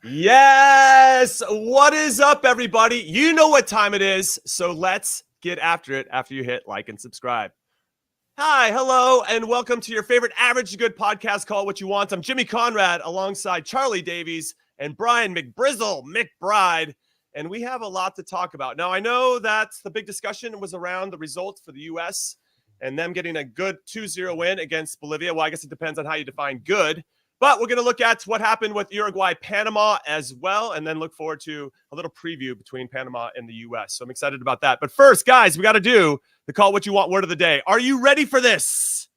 Yes! What is up, everybody? You know what time it is, so let's get after it after you hit like and subscribe. Hi, hello, and welcome to your favorite Average to Good podcast, Call What You Want. I'm Jimmy Conrad alongside Charlie Davies and Brian McBride, and we have a lot to talk about. Now, I know that the big discussion was around the results for the U.S. and them getting a good 2-0 win against Bolivia. Well, I guess it depends on how you define good. But we're going to look at what happened with Uruguay, Panama as well, and then look forward to a little preview between Panama and the U.S. So I'm excited about that. But first, guys, we got to do the Call What You Want word of the day. Are you ready for this?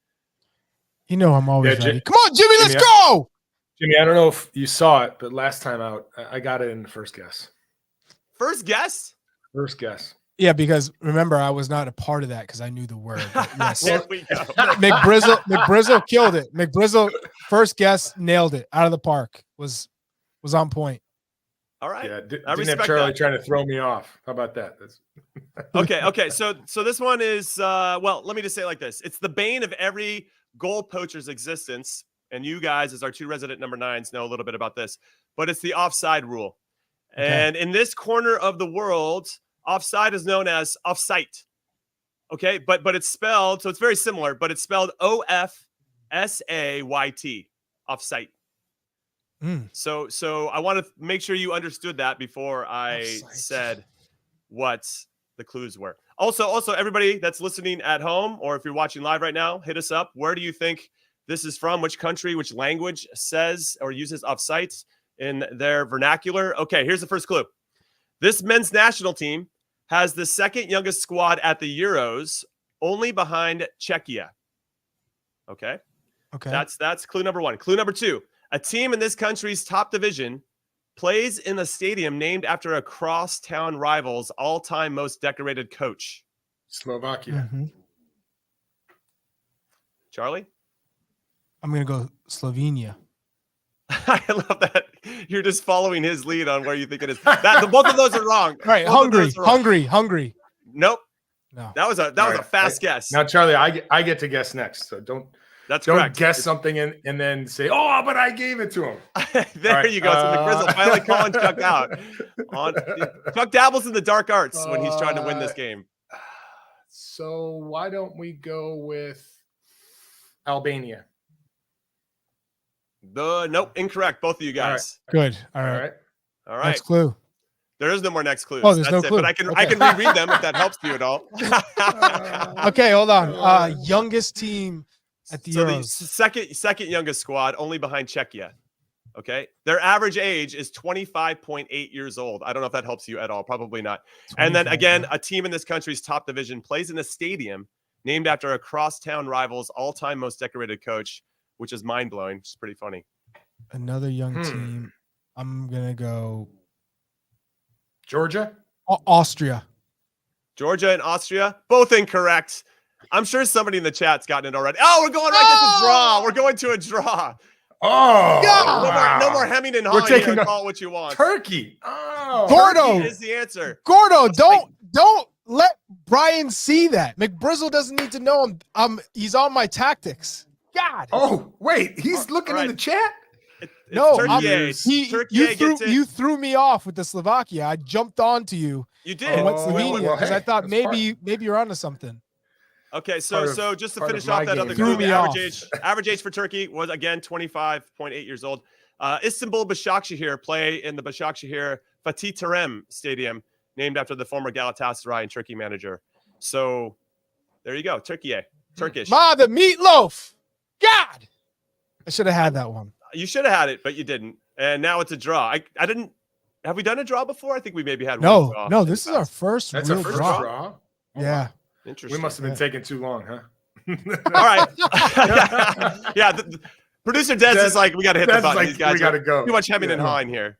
You know I'm always ready. Come on, Jimmy, let's go! Jimmy, I don't know if you saw it, but last time out, I got it in the first guess. First guess? First guess. Yeah, because remember, I was not a part of that because I knew the word. Yes. There we go. McBrizzle killed it. McBrizzle, first guess, nailed it. Out of the park. Was on point. All right. Yeah, didn't have Charlie trying to throw me off. How about that? Okay. So this one is, well, let me just say it like this. It's the bane of every goal poacher's existence. And you guys, as our two resident number 9s, know a little bit about this. But it's the offside rule. Okay. And in this corner of the world, offside is known as offsite. Okay, but it's spelled, so it's very similar, but it's spelled O-F-S-A-Y-T, offsite. So I want to make sure you understood that before I said what the clues were. Also, everybody that's listening at home, or if you're watching live right now, hit us up. Where do you think this is from? Which country, which language says or uses offsite in their vernacular? Okay, here's the first clue. This men's national team has the second youngest squad at the Euros, only behind Czechia. Okay. That's clue number 1. Clue number 2, a team in this country's top division plays in a stadium named after a crosstown rival's all-time most decorated coach. Slovakia. Mm-hmm. Charlie? I'm going to go Slovenia. I love that you're just following his lead on where you think it is. Both of those are wrong. All right, Hungary. Nope. No. That was a fast guess. Now, Charlie, I get to guess next, so don't correct. Guess something and then say, "Oh, but I gave it to him." There you go. So McBrizzle finally calling Chuck out. Chuck dabbles in the dark arts when he's trying to win this game. So why don't we go with Albania? Nope, incorrect. Both of you guys. Good. All right. Next clue. There is no more next clues. Oh, there's no clue. But I can reread them if that helps you at all. Okay, hold on. Youngest team at the Euros. The second youngest squad, only behind Czechia. Okay, their average age is 25.8 years old. I don't know if that helps you at all. Probably not. And then again, a team in this country's top division plays in a stadium named after a crosstown rival's all-time most decorated coach, which is mind-blowing. Which is pretty funny. Another young team. I'm going to go Georgia? Austria. Georgia and Austria, both incorrect. I'm sure somebody in the chat's gotten it already. Oh, we're going right to the draw. We're going to a draw. Oh. No more hemming and hawing here. Call what you want. Turkey. Oh. Gordo Turkey is the answer. Gordo, don't let Brian see that. McBrizzle doesn't need to know he's on my tactics. God. Oh, wait. He's looking in the chat? No, you threw me off with the Slovakia. I jumped onto you. You did. Slovenia because I thought maybe you're onto something. Okay, so just to finish off that other clue, average age for Turkey was again 25.8 years old. Istanbul Başakşehir play in the Başakşehir Fatih Terim Stadium, named after the former Galatasaray and Turkey manager. So there you go, Turkey, Turkish. The meatloaf. God, I should have had that one. You should have had it, but you didn't. And now it's a draw. I didn't. Have we done a draw before? I think we maybe had one. No. This is our first. That's real our first draw. Oh, yeah. Wow. Interesting. We must have been taking too long, huh? All right. Yeah. The producer Des is like, we got to hit the button. Like, these guys we got to go. Too much hemming and hawing here.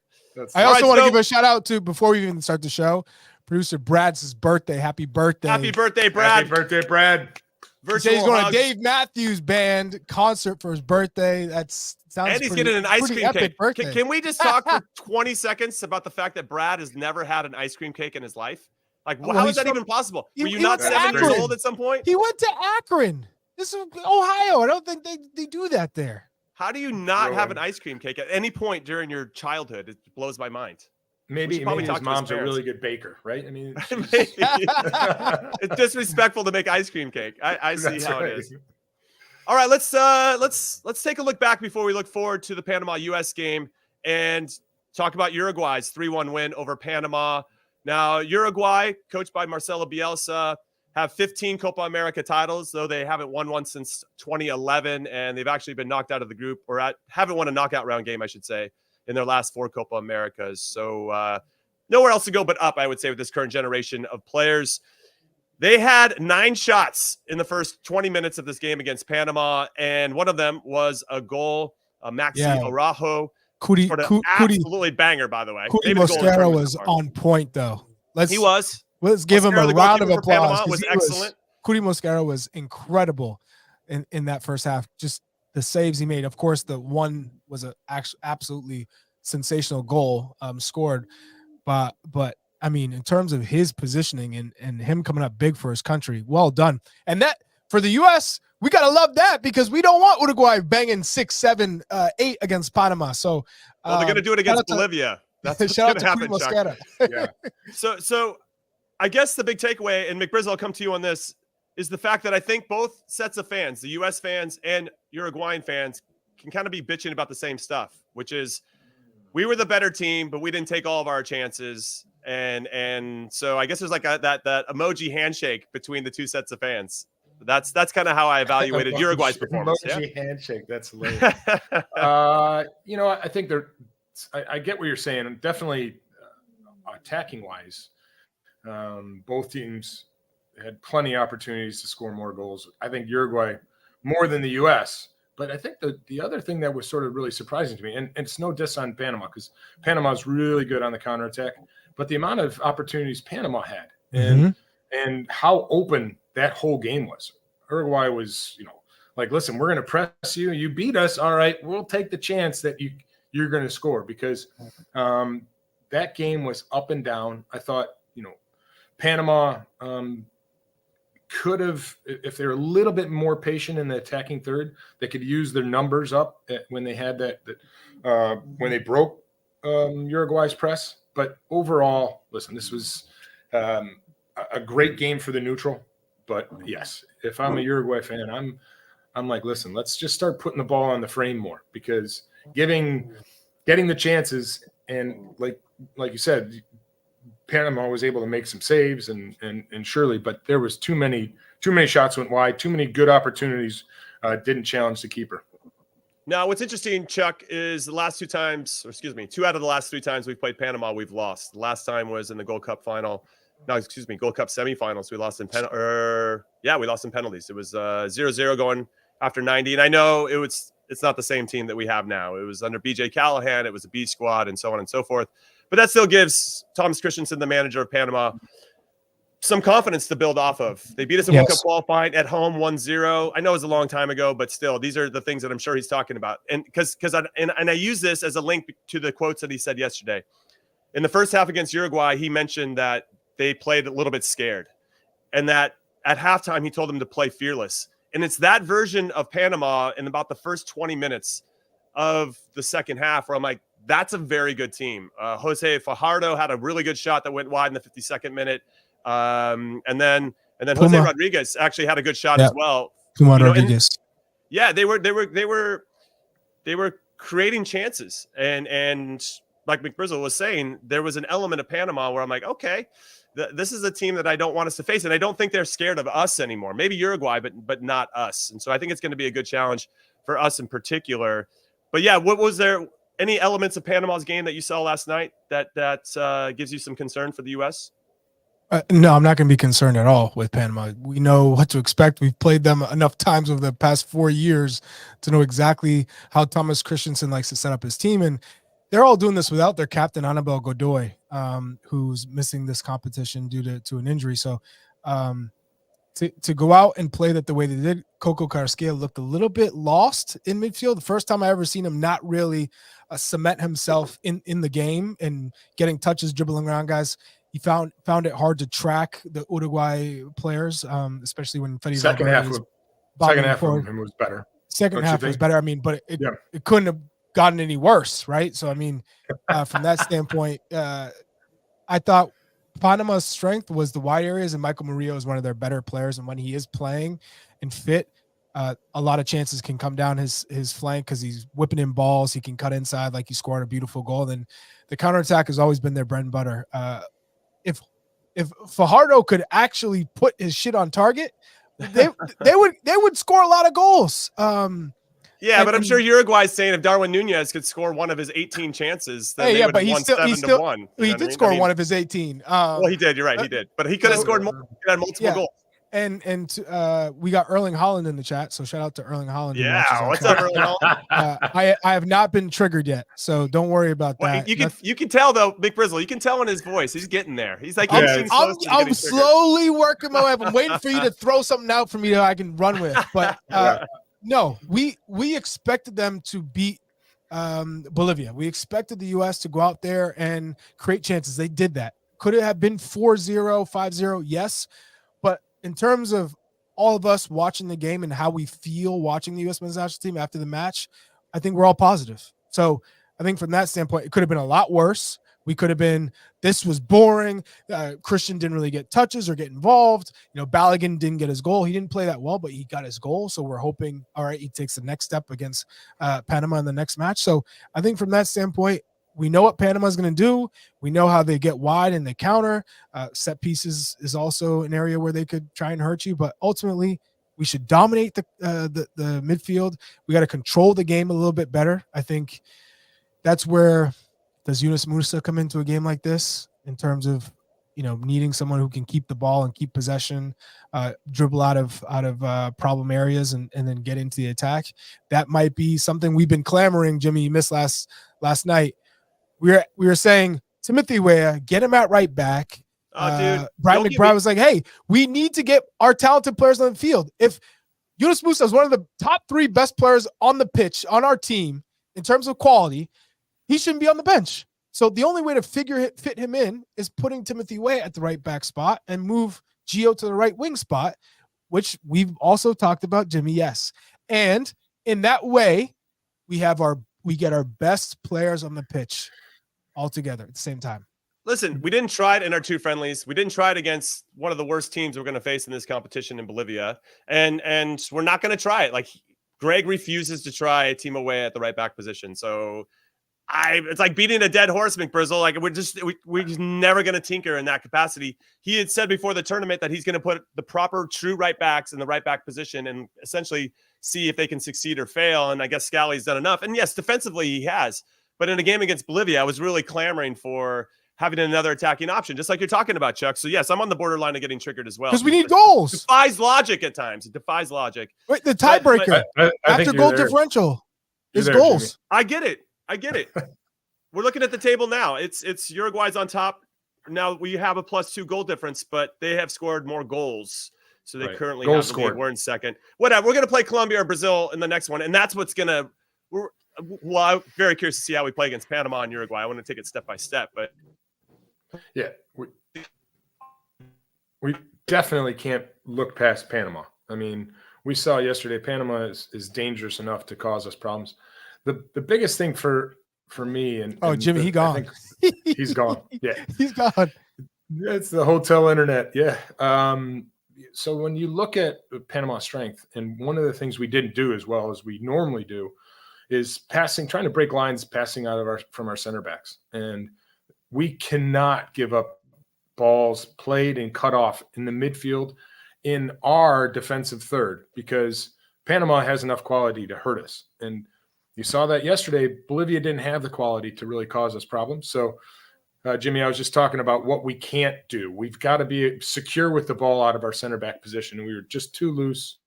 I also want to give a shout out to, before we even start the show, producer Brad's birthday. Happy birthday. Happy birthday, Brad. Happy birthday, Brad. He's going to Dave Matthews Band concert for his birthday. Sounds and he's getting an ice cream cake. Can we just talk for 20 seconds about the fact that Brad has never had an ice cream cake in his life? Like, how is that even possible? Were you not 7 years old at some point? He went to Akron. This is Ohio. I don't think they do that there. How do you not have an ice cream cake at any point during your childhood? It blows my mind. Maybe his mom's a really good baker, right? I mean, it's disrespectful to make ice cream cake. I see how it is. All right, let's take a look back before we look forward to the Panama-US game and talk about Uruguay's 3-1 win over Panama. Now, Uruguay, coached by Marcelo Bielsa, have 15 Copa America titles, though they haven't won one since 2011, and they've actually been knocked out of the group, or haven't won a knockout round game, I should say, in their last 4 Copa Americas. So nowhere else to go but up, I would say, with this current generation of players. They had 9 shots in the first 20 minutes of this game against Panama, and one of them was a goal, Maxi Araujo. Absolutely banger, by by the way. Cuti Mosquera was on point, though. Let's give him a round of applause. Was excellent. Cuti Mosquera was incredible in that first half. Just the saves he made. Of course, the one was an absolutely sensational goal scored. But I mean, in terms of his positioning and him coming up big for his country, well done. And that for the U.S., we got to love that because we don't want Uruguay banging 6, 7, 8 against Panama. So they're going to do it against Bolivia. That's what's shout going out to to happen, Cuti Mosquera. Yeah. So I guess the big takeaway, and McBride, I'll come to you on this, is the fact that I think both sets of fans, the U.S. fans and Uruguayan fans, can kind of be bitching about the same stuff, which is we were the better team, but we didn't take all of our chances. And so I guess there's like that emoji handshake between the two sets of fans. That's kind of how I evaluated Uruguay's performance. Emoji handshake. That's hilarious. I think I get what you're saying. Definitely attacking wise, both teams had plenty of opportunities to score more goals. I think Uruguay more than the U.S. But I think the other thing that was sort of really surprising to me, and it's no diss on Panama because Panama is really good on the counterattack, but the amount of opportunities Panama had and how open that whole game was. Uruguay was, like, listen, we're going to press you. You beat us. All right, we'll take the chance that you're going to score because that game was up and down. I thought, Panama could have, if they were a little bit more patient in the attacking third, they could use their numbers up when they had when they broke Uruguay's press. But overall, listen, this was a great game for the neutral. But yes, if I'm a Uruguay fan, I'm like, listen, let's just start putting the ball on the frame more because getting the chances and like you said, Panama was able to make some saves and surely, but there was too many shots went wide, too many good opportunities didn't challenge the keeper. Now, what's interesting, Chuck, is the last 2 out of the last 3 times we've played Panama, we've lost. The last time was in the Gold Cup Gold Cup semifinals. We lost in we lost in penalties. It was 0-0 going after 90. And I know it's not the same team that we have now. It was under BJ Callahan. It was a B squad and so on and so forth. But that still gives Thomas Christensen, the manager of Panama, some confidence to build off of. They beat us in World Cup qualifying at home 1-0. I know it was a long time ago, but still, these are the things that I'm sure he's talking about. And because I use this as a link to the quotes that he said yesterday. In the first half against Uruguay, he mentioned that they played a little bit scared and that at halftime, he told them to play fearless. And it's that version of Panama in about the first 20 minutes of the second half where I'm like, that's a very good team. Jose Fajardo had a really good shot that went wide in the 52nd minute. And then Jose Rodriguez actually had a good shot as well. Rodriguez. They were creating chances. And like McBrizzle was saying, there was an element of Panama where I'm like, okay, this is a team that I don't want us to face. And I don't think they're scared of us anymore. Maybe Uruguay, but not us. And so I think it's going to be a good challenge for us in particular. But yeah, what was there? Any elements of Panama's game that you saw last night that gives you some concern for the U.S.? No, I'm not going to be concerned at all with Panama. We know what to expect. We've played them enough times over the past 4 years to know exactly how Thomas Christensen likes to set up his team. And they're all doing this without their captain, Anibal Godoy, who's missing this competition due to an injury. So to go out and play that the way they did, Coco Carrasquilla looked a little bit lost in midfield. The first time I ever seen him not really cement himself in the game and getting touches, dribbling around guys. He found it hard to track the Uruguay players, especially when Fede second half of him was better. Second Don't you half was think? better. I mean, but it Yeah. couldn't have gotten any worse, right? So I mean, from that standpoint, I thought Panama's strength was the wide areas, and Michael Murillo is one of their better players. And when he is playing and fit, a lot of chances can come down his flank because he's whipping in balls. He can cut inside like he scored a beautiful goal. Then the counterattack has always been their bread and butter. If Fajardo could actually put his shit on target, they would score a lot of goals. But I'm sure Uruguay's saying if Darwin Nunez could score one of his 18 chances, then they would have won 7-1. He did score one of his 18. Well, he did. You're right. He did. But he could have scored more. He had multiple goals. And we got Erling Haaland in the chat, so shout out to Erling Haaland. Yeah, what's up, Erling Haaland? I have not been triggered yet, so don't worry about that. You can tell though, Big Brizzle. You can tell in his voice. He's getting there. He's like, I'm slowly working my way up. I'm waiting for you to throw something out for me that I can run with. But no, we expected them to beat Bolivia. We expected the U.S. to go out there and create chances. They did that. Could it have been 4-0, 5-0? Yes. But in terms of all of us watching the game and how we feel watching the U.S. men's national team after the match, I think we're all positive. So I think from that standpoint, it could have been a lot worse. We could have been, this was boring. Christian didn't really get touches or get involved. Balogun didn't get his goal. He didn't play that well, but he got his goal. So we're hoping, all right, he takes the next step against Panama in the next match. So I think from that standpoint, we know what Panama is going to do. We know how they get wide and they counter. Set pieces is also an area where they could try and hurt you. But ultimately, we should dominate the midfield. We got to control the game a little bit better. I think that's where – does Yunus Musa come into a game like this in terms of, needing someone who can keep the ball and keep possession, dribble out of problem areas and then get into the attack? That might be something we've been clamoring. Jimmy, you missed last night. We were saying Timothy Weah, get him at right back. Dude, Brian McBride was like, hey, we need to get our talented players on the field. If Yunus Musa is one of the top 3 best players on the pitch on our team in terms of quality, he shouldn't be on the bench. So the only way to fit him in is putting Timothy Weah at the right back spot and move Gio to the right wing spot, which we've also talked about, Jimmy. Yes. And in that way, we get our best players on the pitch all together at the same time. Listen, we didn't try it in our 2 friendlies. We didn't try it against one of the worst teams we're going to face in this competition in Bolivia. And we're not going to try it. Like, Greg refuses to try Timo Weah at the right back position. So it's like beating a dead horse, McBrizzle. Like, we're just never going to tinker in that capacity. He had said before the tournament that he's going to put the proper true right backs in the right back position and essentially see if they can succeed or fail. And I guess Scally's done enough. And yes, defensively he has. But in a game against Bolivia, I was really clamoring for having another attacking option, just like you're talking about, Chuck. So yes, I'm on the borderline of getting triggered as well. Because we need goals. It defies logic at times. It defies logic. Wait, the tiebreaker after goal differential is goals. Jimmy. I get it. We're looking at the table now. It's Uruguay's on top. Now we have a +2 goal difference, but they have scored more goals. So they currently have the lead. We're in second. Whatever. We're going to play Colombia or Brazil in the next one. And that's what's going to – I'm very curious to see how we play against Panama and Uruguay. I want to take it step by step. But yeah, we definitely can't look past Panama. I mean, we saw yesterday Panama is dangerous enough to cause us problems. The biggest thing for me and Jimmy, he gone. He's gone. Yeah, he's gone. It's the hotel internet. Yeah. So when you look at Panama's strength, and one of the things we didn't do as well as we normally do is trying to break lines, passing from our center backs, and we cannot give up balls played and cut off in the midfield in our defensive third because Panama has enough quality to hurt us. And you saw that yesterday. Bolivia didn't have the quality to really cause us problems. So, Jimmy, I was just talking about what we can't do. We've got to be secure with the ball out of our center back position. We were just too loose.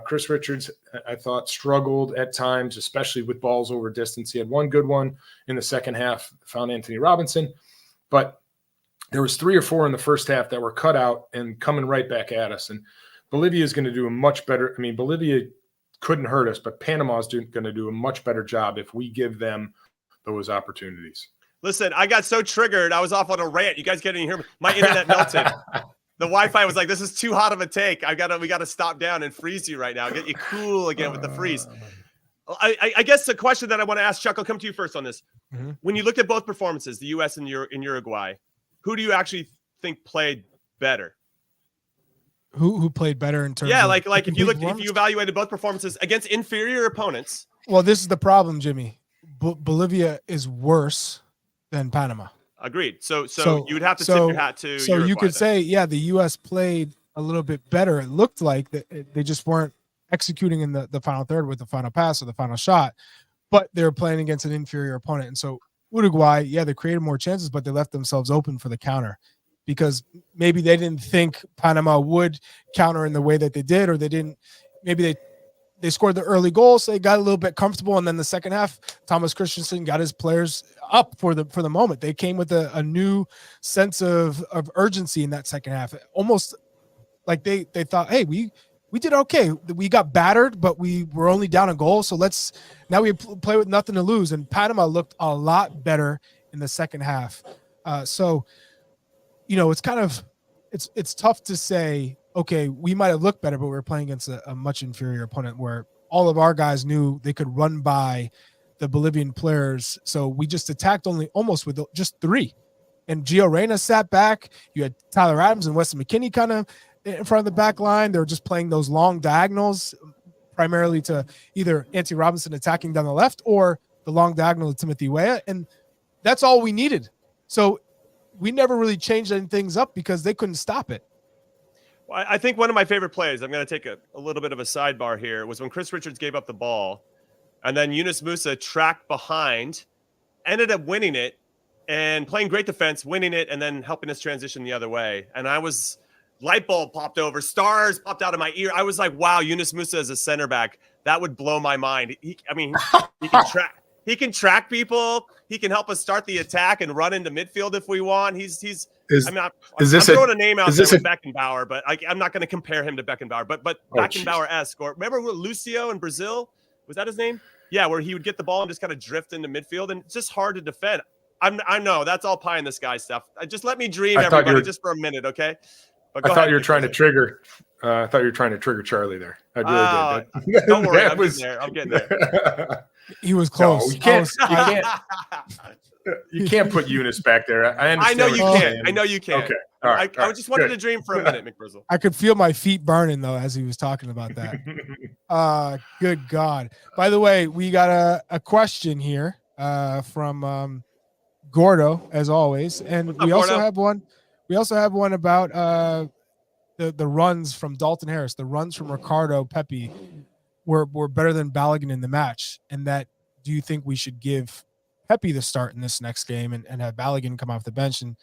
Chris Richards, I thought, struggled at times, especially with balls over distance. He had one good one in the second half, found Anthony Robinson. But there was 3 or 4 in the first half that were cut out and coming right back at us. And Bolivia is going to do a much better – I mean, Bolivia – couldn't hurt us, but Panama's going to do a much better job if we give them those opportunities. Listen, I got so triggered. I was off on a rant. You guys can't even hear me. My internet melted. The Wi-Fi was like, this is too hot of a take. We got to stop down and freeze you right now. Get you cool again with the freeze. I guess the question that I want to ask, Chuck, I'll come to you first on this. Mm-hmm. When you looked at both performances, the U.S. and Uruguay, who do you actually think played better? Who played better in terms? Yeah, of like if you evaluated both performances against inferior opponents. Well, this is the problem, Jimmy. Bolivia is worse than Panama. Agreed. So you would have to tip your hat to. So Uruguay, you could then say, yeah, the U.S. played a little bit better. It looked like they just weren't executing in the final third with the final pass or the final shot, but they were playing against an inferior opponent. And so Uruguay, yeah, they created more chances, but they left themselves open for the counter because maybe they didn't think Panama would counter in the way that they did, or maybe they scored the early goal, so they got a little bit comfortable. And then the second half, Thomas Christensen got his players up for the moment. They came with a new sense of urgency in that second half. Almost like they thought, hey, we did okay. We got battered, but we were only down a goal. So now we play with nothing to lose. And Panama looked a lot better in the second half. So, it's kind of, it's tough to say, okay, we might have looked better, but we were playing against a much inferior opponent where all of our guys knew they could run by the Bolivian players. So we just attacked almost with just 3. And Gio Reyna sat back. You had Tyler Adams and Weston McKennie kind of in front of the back line. They were just playing those long diagonals primarily to either Anthony Robinson attacking down the left or the long diagonal to Timothy Weah. And that's all we needed. So we never really changed any things up because they couldn't stop it. Well, I think one of my favorite plays, I'm going to take a little bit of a sidebar here, was when Chris Richards gave up the ball and then Yunus Musa tracked behind, ended up winning it and playing great defense, winning it, and then helping us transition the other way. And light bulb popped over, stars popped out of my ear. I was like, wow, Yunus Musa as a center back, that would blow my mind. He can track people. He can help us start the attack and run into midfield if we want. I'm throwing a name out there with Beckenbauer, but I'm not going to compare him to Beckenbauer. But Beckenbauer-esque, or remember Lucio in Brazil? Was that his name? Yeah, where he would get the ball and just kind of drift into midfield, and it's just hard to defend. I know that's all pie in the sky stuff. Just let me dream, everybody, just for a minute, okay? I thought you were trying to trigger. I thought you were trying to trigger Charlie there. I really did. Don't worry, I'm getting there. He was close. No, you can't put Eunice back there. I know you can't. I know you can't. Okay. All right. I just wanted to dream for a minute, McBrizzle. I could feel my feet burning though as he was talking about that. Good God. By the way, we got a question here from Gordo, as always, and we also have one. We also have one about the runs from Dalton Harris. The runs from Ricardo Pepi were better than Balogun in the match. And that, do you think we should give Pepi the start in this next game and have Balogun come off the bench? And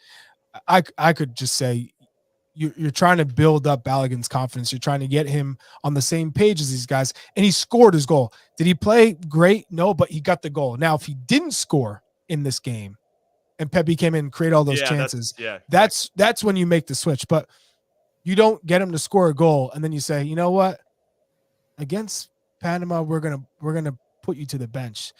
I could just say you're trying to build up Balogun's confidence. You're trying to get him on the same page as these guys. And he scored his goal. Did he play great? No, but he got the goal. Now, if he didn't score in this game and Pepi came in and create all those chances, that's when you make the switch. But you don't get him to score a goal and then you say, you know what? Against Panama, we're gonna put you to the bench.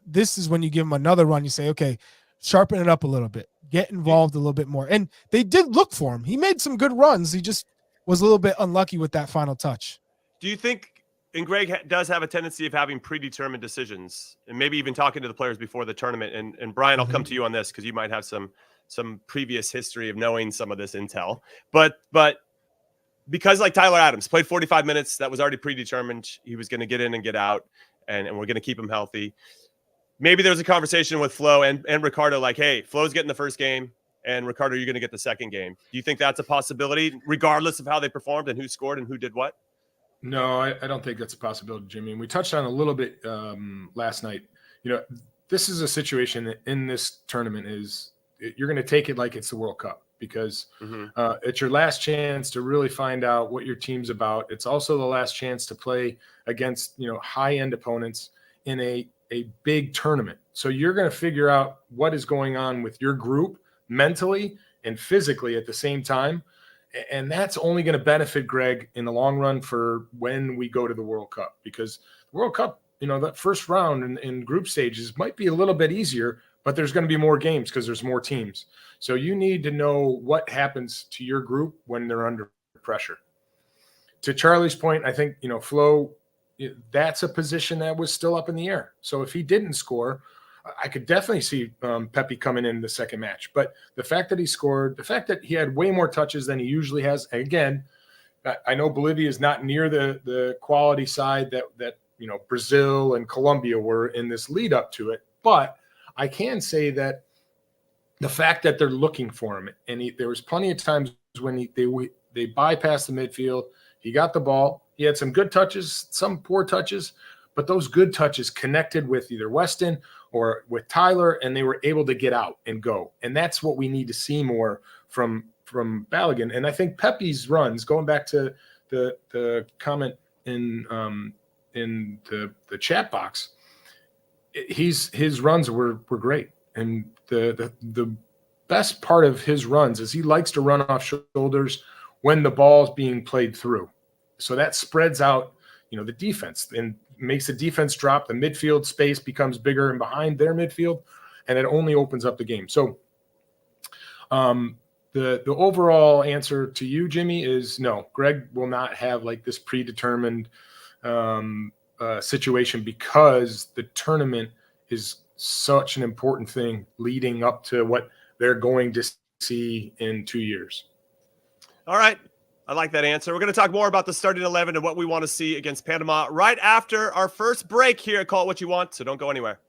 This is when you give him another run. You say, okay, sharpen it up a little bit, get involved a little bit more. And they did look for him. He made some good runs. He just was a little bit unlucky with that final touch. Do you think, and Greg does have a tendency of having predetermined decisions, and maybe even talking to the players before the tournament? And Brian, I'll come to you on this because you might have some previous history of knowing some of this intel. But because like Tyler Adams played 45 minutes, that was already predetermined. He was going to get in and get out, and we're going to keep him healthy. Maybe there was a conversation with Flo and Ricardo, like, hey, Flo's getting the first game, and Ricardo, you're going to get the second game. Do you think that's a possibility, regardless of how they performed and who scored and who did what? No, I don't think that's a possibility, Jimmy. And we touched on a little bit last night. This is a situation that in this tournament you're going to take it like it's the World Cup. Because it's your last chance to really find out what your team's about. It's also the last chance to play against, high-end opponents in a big tournament. So you're going to figure out what is going on with your group mentally and physically at the same time. And that's only going to benefit Greg in the long run for when we go to the World Cup. Because the World Cup, that first round in group stages might be a little bit easier, but there's going to be more games because there's more teams. So you need to know what happens to your group when they're under pressure. To Charlie's point, I think, Flo, that's a position that was still up in the air. So if he didn't score, I could definitely see Pepi coming in the second match. But the fact that he scored, the fact that he had way more touches than he usually has, again, I know Bolivia is not near the quality side that Brazil and Colombia were in this lead up to it. But I can say that the fact that they're looking for him, and there was plenty of times when they bypassed the midfield, he got the ball, he had some good touches, some poor touches, but those good touches connected with either Weston or with Tyler, and they were able to get out and go. And that's what we need to see more from Balogun. And I think Pepi's runs, going back to the comment in the chat box, his runs were great. And the best part of his runs is he likes to run off shoulders when the ball's being played through. So that spreads out, the defense and makes the defense drop. The midfield space becomes bigger and behind their midfield, and it only opens up the game. So the overall answer to you, Jimmy, is no. Greg will not have like this predetermined situation because the tournament is such an important thing leading up to what they're going to see in 2 years. All right. I like that answer. We're going to talk more about the starting 11 and what we want to see against Panama right after our first break here at Call It What You Want, so don't go anywhere.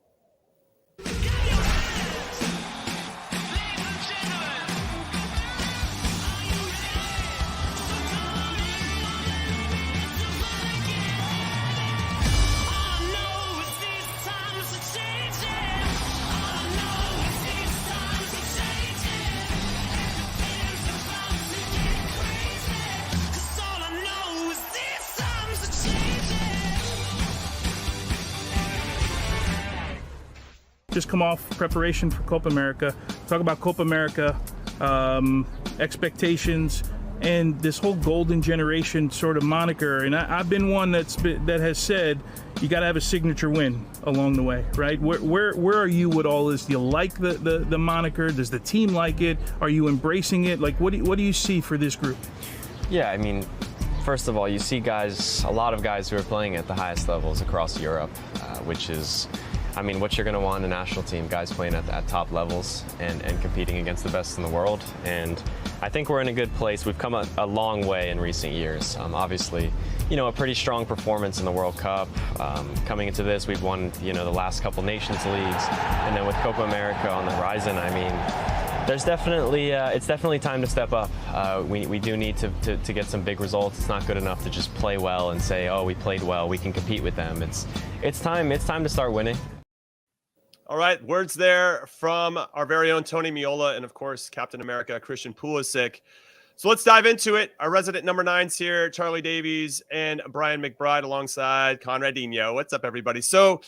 Just come off preparation for Copa America. Talk about Copa America, expectations, and this whole golden generation sort of moniker. And I've been one that has said you got to have a signature win along the way, right? Where are you with all this? Do you like the moniker? Does the team like it? Are you embracing it? Like, what do you see for this group? Yeah, I mean, first of all, you see a lot of guys who are playing at the highest levels across Europe, which is, I mean, what you're going to want in a national team, guys playing at top levels and competing against the best in the world. And I think we're in a good place. We've come a long way in recent years. Obviously, a pretty strong performance in the World Cup. Coming into this, we've won, the last couple Nations Leagues. And then with Copa America on the horizon, I mean, there's definitely, it's definitely time to step up. We do need to get some big results. It's not good enough to just play well and say, oh, we played well, we can compete with them. It's time to start winning. All right, words there from our very own Tony Meola and, of course, Captain America, Christian Pulisic. So let's dive into it. Our resident number 9s here, Charlie Davies and Brian McBride alongside Conradinho. What's up, everybody? So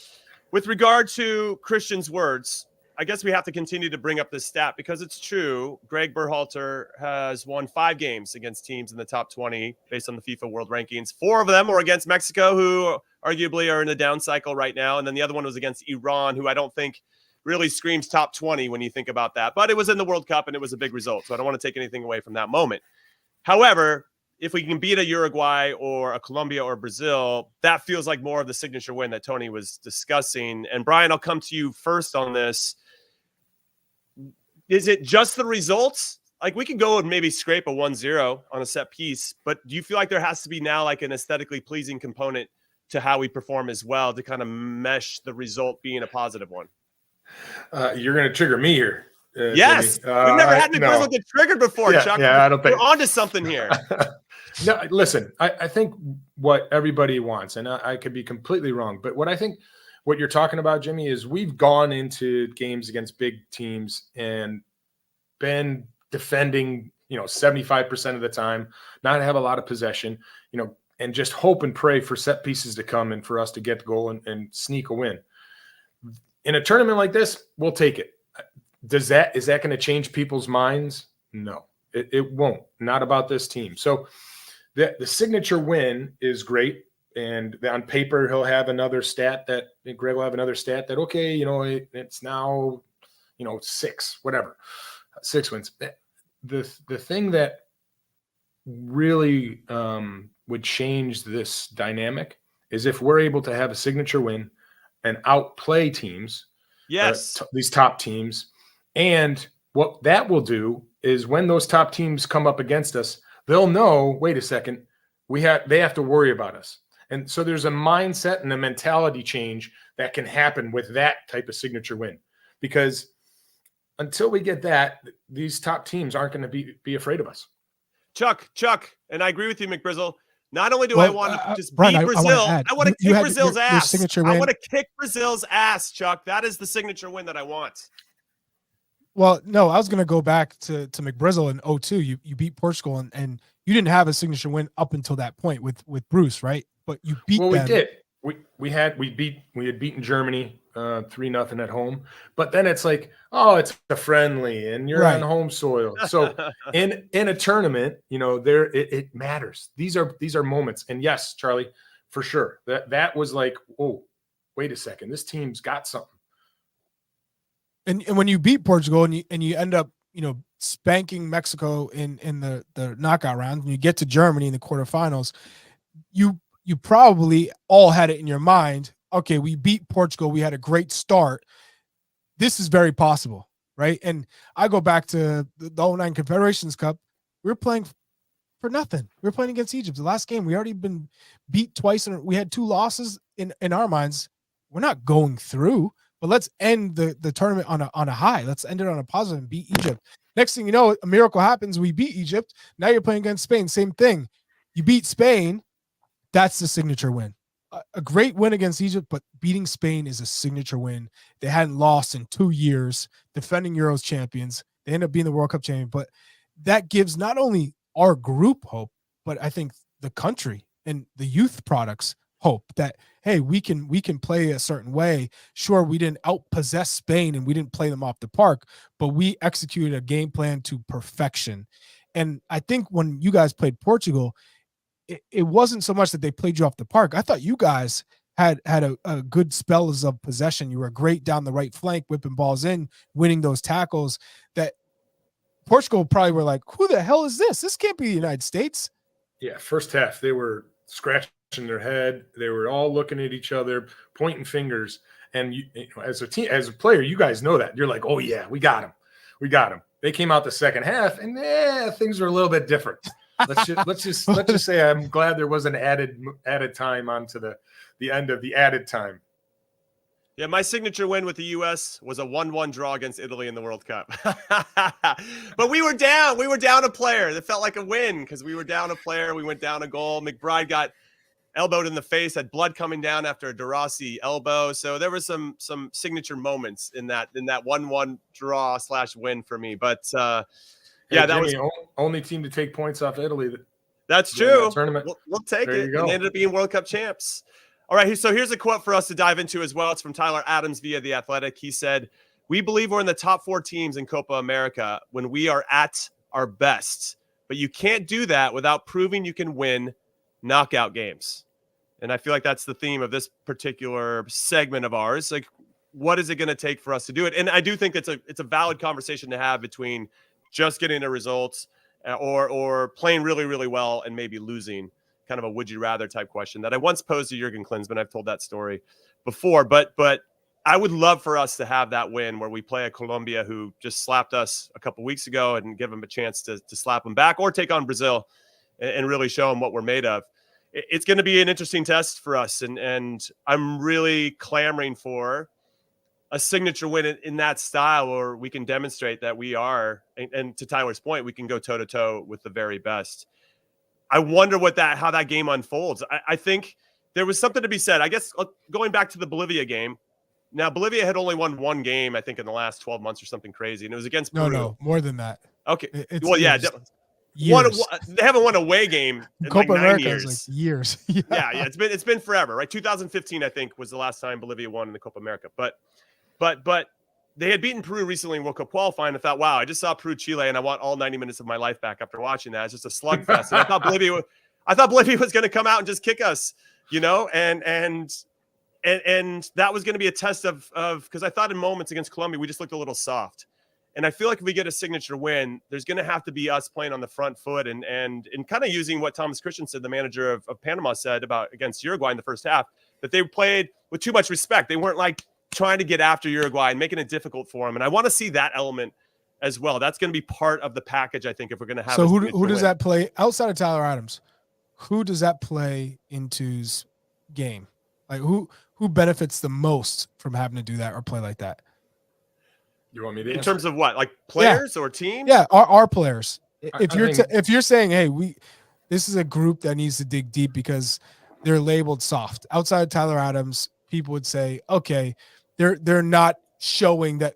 with regard to Christian's words, I guess we have to continue to bring up this stat because it's true. Greg Berhalter has won 5 games against teams in the top 20 based on the FIFA World Rankings. 4 of them were against Mexico, who arguably are in a down cycle right now. And then the other one was against Iran, who I don't think really screams top 20 when you think about that. But it was in the World Cup and it was a big result. So I don't want to take anything away from that moment. However, if we can beat a Uruguay or a Colombia or Brazil, that feels like more of the signature win that Tony was discussing. And Brian, I'll come to you first on this. Is it just the results? Like, we can go and maybe scrape a 1-0 on a set piece, but do you feel like there has to be now like an aesthetically pleasing component to how we perform as well to kind of mesh the result being a positive one? You're going to trigger me here. Yes. We've never had McGrizzle get triggered before, Chuck. Yeah, I don't think. We're onto something here. No, listen, I think what everybody wants, and I could be completely wrong, but what you're talking about, Jimmy, is we've gone into games against big teams and been defending, 75% of the time, not have a lot of possession, and just hope and pray for set pieces to come and for us to get the goal and sneak a win. In a tournament like this, we'll take it. Is that going to change people's minds? No, it won't. Not about this team. So the signature win is great. And on paper, he'll have another stat Greg will have another stat that, okay, it's now 6 wins. The thing that really would change this dynamic is if we're able to have a signature win and outplay teams, these top teams. And what that will do is when those top teams come up against us, they'll know, wait a second, they have to worry about us. And so there's a mindset and a mentality change that can happen with that type of signature win, because until we get that, these top teams aren't going to be afraid of us. Chuck, and I agree with you, McBrizzle. Not only do I want to just Brian, beat Brazil, I want to kick Brazil's ass. I want to kick Brazil's ass, Chuck. That is the signature win that I want. Well, no, I was going to go back to McBrizzle in 2002. You beat Portugal, and you didn't have a signature win up until that point with Bruce, right? But you beat them. We did. We had beaten Germany 3-0 at home, but then it's like, oh, it's a friendly and you're on home soil. So in a tournament, it matters. These are moments. And yes, Charlie, for sure. That was like, oh, wait a second, this team's got something. And when you beat Portugal and you end up, spanking Mexico in the knockout round, and you get to Germany in the quarterfinals, you probably all had it in your mind, okay, we beat Portugal, we had a great start. This is very possible, right? And I go back to the 2009 Confederations Cup. We were playing for nothing. We were playing against Egypt. The last game, we already been beat twice, and we had 2 losses in our minds. We're not going through, but let's end the tournament on a high. Let's end it on a positive and beat Egypt. Next thing you know, a miracle happens. We beat Egypt. Now you're playing against Spain. Same thing. You beat Spain. That's the signature win. A great win against Egypt, but beating Spain is a signature win. They hadn't lost in 2 years, defending Euros champions. They end up being the World Cup champion. But that gives not only our group hope, but I think the country and the youth products hope that, hey, we can play a certain way. Sure, we didn't outpossess Spain and we didn't play them off the park, but we executed a game plan to perfection. And I think when you guys played Portugal, it wasn't so much that they played you off the park. I thought you guys had a good spells of possession. You were great down the right flank, whipping balls in, winning those tackles. That Portugal probably were like, who the hell is this? This can't be the United States. Yeah, first half, they were scratching their head. They were all looking at each other, pointing fingers. And as a team, as a player, you guys know that. You're like, oh, yeah, we got him. They came out the second half, and things were a little bit different. Let's just say I'm glad there was an added time onto the end of the added time. Yeah, my signature win with the U.S. was a 1-1 draw against Italy in the World Cup. But we were down. We were down a player. That felt like a win because we were down a player. We went down a goal. McBride got elbowed in the face, had blood coming down after a De Rossi elbow. So there was some signature moments in that 1-1 draw / win for me. But yeah, that Jimmy, was only team to take points off Italy. That's true. Tournament. We'll take it. And they ended up being World Cup champs. All right, so here's a quote for us to dive into as well. It's from Tyler Adams via The Athletic. He said, "We believe we're in the top 4 teams in Copa America when we are at our best. But you can't do that without proving you can win knockout games." And I feel like that's the theme of this particular segment of ours. Like, what is it going to take for us to do it? And I do think it's a valid conversation to have between just getting the results or playing really, really well and maybe losing. Kind of a would you rather type question that I once posed to Jurgen Klinsmann. I've told that story before, but I would love for us to have that win where we play a Colombia who just slapped us a couple weeks ago and give them a chance to slap them back, or take on Brazil and really show them what we're made of. It's going to be an interesting test for us. And I'm really clamoring for a signature win in that style where we can demonstrate that we are, and to Tyler's point, we can go toe to toe with the very best. I wonder how that game unfolds. I think there was something to be said. I guess going back to the Bolivia game. Now, Bolivia had only won 1 game, I think, in the last 12 months or something crazy, and it was against Peru. No, more than that. Okay. Years. They haven't won a away game in Copa like 9 America years. is like years. yeah, it's been forever, right? 2015, I think, was the last time Bolivia won in the Copa America. But they had beaten Peru recently in World Cup qualifying. I thought, wow, I just saw Peru-Chile, and I want all 90 minutes of my life back after watching that. It's just a slugfest. And I thought Bolivia was going to come out and just kick us, and And that was going to be a test of because I thought in moments against Colombia, we just looked a little soft. And I feel like if we get a signature win, there's going to have to be us playing on the front foot and kind of using what Thomas Christensen, the manager of Panama, said about against Uruguay in the first half, that they played with too much respect. They weren't like trying to get after Uruguay and making it difficult for them. And I want to see that element as well. That's going to be part of the package, I think, if we're going to have. So who does that play outside of Tyler Adams? Who does that play into's game? Like who benefits the most from having to do that or play like that? You want me to in answer? terms of what, like players or teams? Yeah, our players. If I you're think- if you're saying, hey, this is a group that needs to dig deep because they're labeled soft. Outside of Tyler Adams, people would say, okay, they're not showing that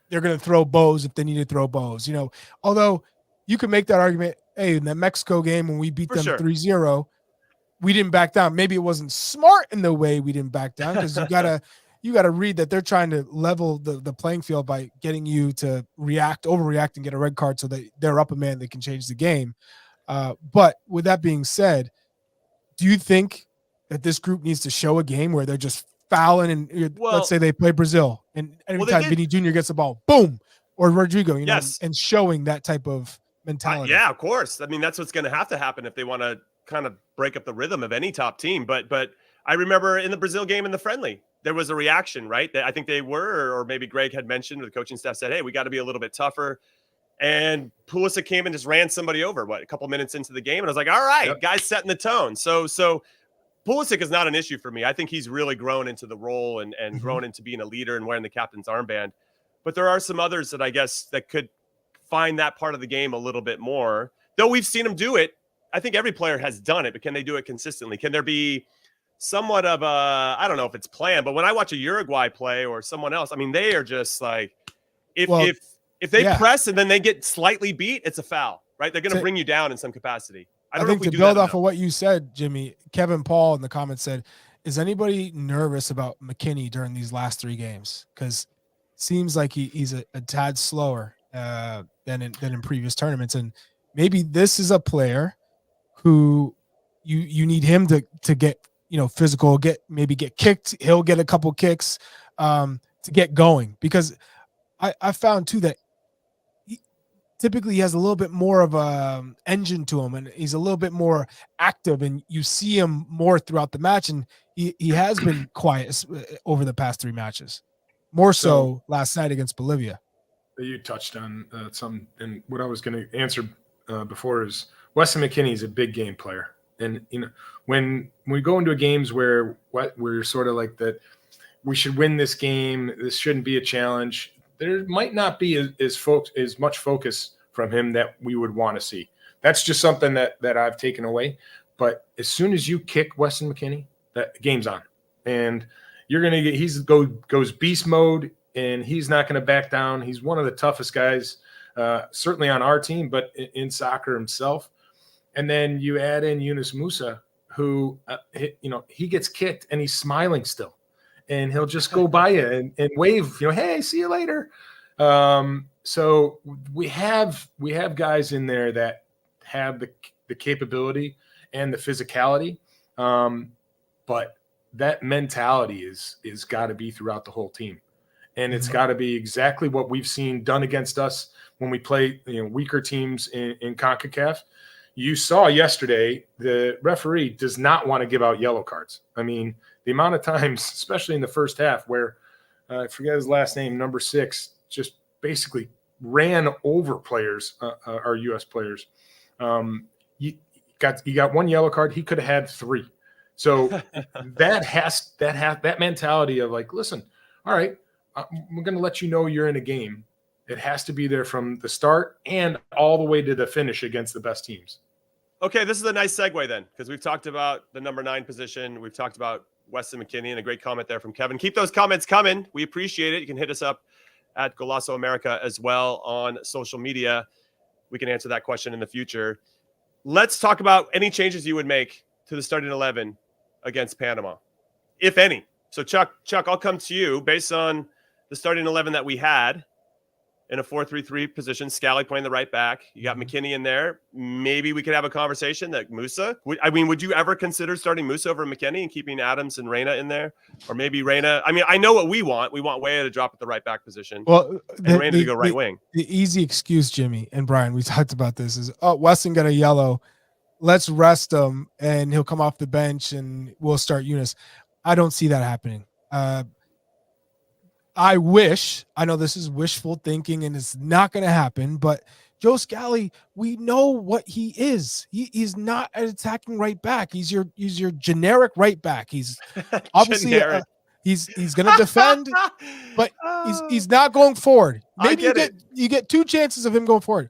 they're going to throw bows if they need to throw bows. You know, although you could make that argument, hey, in the Mexico game when we beat For them sure. 3-0, we didn't back down. Maybe it wasn't smart in the way we didn't back down because you gotta read that they're trying to level the playing field by getting you to overreact and get a red card so that they're up a man that can change the game. But with that being said, do you think that this group needs to show a game where they're just fouling and let's say they play Brazil and every time Vinny Jr. gets the ball, boom, or Rodrigo, Yes. and showing that type of mentality. Yeah, of course. I mean, that's what's going to have to happen if they want to kind of break up the rhythm of any top team. But I remember in the Brazil game in the friendly, there was a reaction, right? That I think they were, or maybe Greg had mentioned, or the coaching staff said, hey, we got to be a little bit tougher. And Pulisic came and just ran somebody over, a couple minutes into the game. And I was like, all right, guys setting the tone. So Pulisic is not an issue for me. I think he's really grown into the role and grown into being a leader and wearing the captain's armband. But there are some others that I guess that could find that part of the game a little bit more. Though we've seen them do it. I think every player has done it, but can they do it consistently? Can there be somewhat of a, I don't know if it's planned, but when I watch a Uruguay play or someone else, I mean, they are just like, if they press and then they get slightly beat, it's a foul, right? They're going to bring you down in some capacity. I think to build off of what you said, Jimmy, Kevin Paul in the comments said, is anybody nervous about McKinney during these last 3 games? Because it seems like he's a tad slower than in previous tournaments. And maybe this is a player who you need him to get, physical, get kicked. He'll get a couple kicks to get going, because I found too that typically he has a little bit more of a engine to him, and he's a little bit more active, and you see him more throughout the match, and he has been quiet over the past 3 matches, more so last night against Bolivia. You touched on some, and what I was going to answer before is Weston McKennie is a big game player. And, when we go into games where we're sort of like that, we should win this game, this shouldn't be a challenge, there might not be as much focus from him that we would want to see. That's just something that I've taken away. But as soon as you kick Weston McKennie, that game's on. And you're going to get, goes beast mode, and he's not going to back down. He's one of the toughest guys, certainly on our team, but in soccer himself. And then you add in Yunus Musa, who, he gets kicked and he's smiling still. And he'll just go by you and wave, hey, see you later. So we have guys in there that have the capability and the physicality. But that mentality is got to be throughout the whole team. And it's got to be exactly what we've seen done against us when we play weaker teams in CONCACAF. You saw yesterday the referee does not want to give out yellow cards. I mean, the amount of times, especially in the first half, where I forget his last name, number 6, just basically ran over players, our U.S. players. You got 1 yellow card. He could have had 3. So that mentality of like, listen, all right, we're going to let you know you're in a game. It has to be there from the start and all the way to the finish against the best teams. Okay, this is a nice segue then, because we've talked about the number 9 position. We've talked about Weston McKennie, and a great comment there from Kevin. Keep those comments coming. We appreciate it. You can hit us up at Golazo America as well on social media. We can answer that question in the future. Let's talk about any changes you would make to the starting 11 against Panama, if any. So Chuck, I'll come to you based on the starting 11 that we had. in a 4-3-3 position. Scally playing the right back. You got McKinney in there. Maybe we could have a conversation that Musa. Would you ever consider starting Musa over McKinney and keeping Adams and Reyna in there? Or maybe Reyna. I mean, I know what we want. We want Weah to drop at the right back position. Well, and Reyna to go right wing. The easy excuse, Jimmy and Brian, we talked about this, is, Weston got a yellow. Let's rest him, and he'll come off the bench, and we'll start Eunice. I don't see that happening. I know this is wishful thinking and it's not going to happen, but Joe Scally, we know what he is. He's not an attacking right back. He's your generic right back. He's obviously he's going to defend, but he's not going forward. Maybe you get 2 chances of him going forward.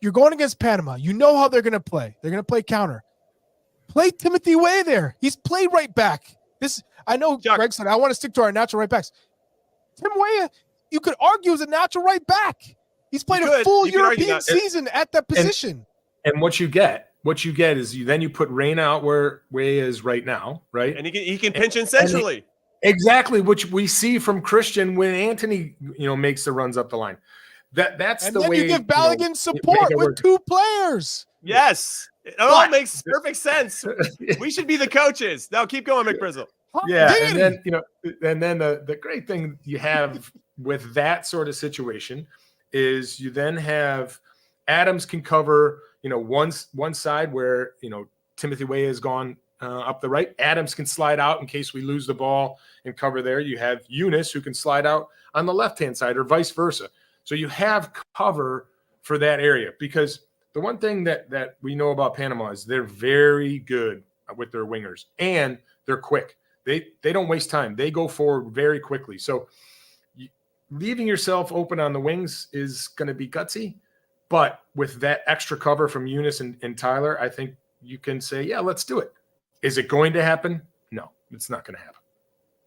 You're going against Panama. You know how they're going to play. They're going to play counter. Play Timothy Weah there. He's played right back. I know Greg said I want to stick to our natural right backs. Tim Weah, you could argue, is a natural right back. He's played a full European season at that position. And what you get is you put Reyna out where Weah is right now, right? And he can pinch in centrally. Exactly, which we see from Christian when Anthony, makes the runs up the line. That's the way. And then you give Balogun support with 2 players. Yes, it all makes perfect sense. We should be the coaches. Now keep going, McBrizzle. Yeah, and then the great thing you have with that sort of situation is you then have Adams can cover, one side where Timothy Weah has gone up the right. Adams can slide out in case we lose the ball and cover there. You have Eunice who can slide out on the left-hand side or vice versa. So you have cover for that area, because the one thing that we know about Panama is they're very good with their wingers and they're quick. They don't waste time. They go forward very quickly. So leaving yourself open on the wings is going to be gutsy. But with that extra cover from Eunice and Tyler, I think you can say, yeah, let's do it. Is it going to happen? No, it's not going to happen.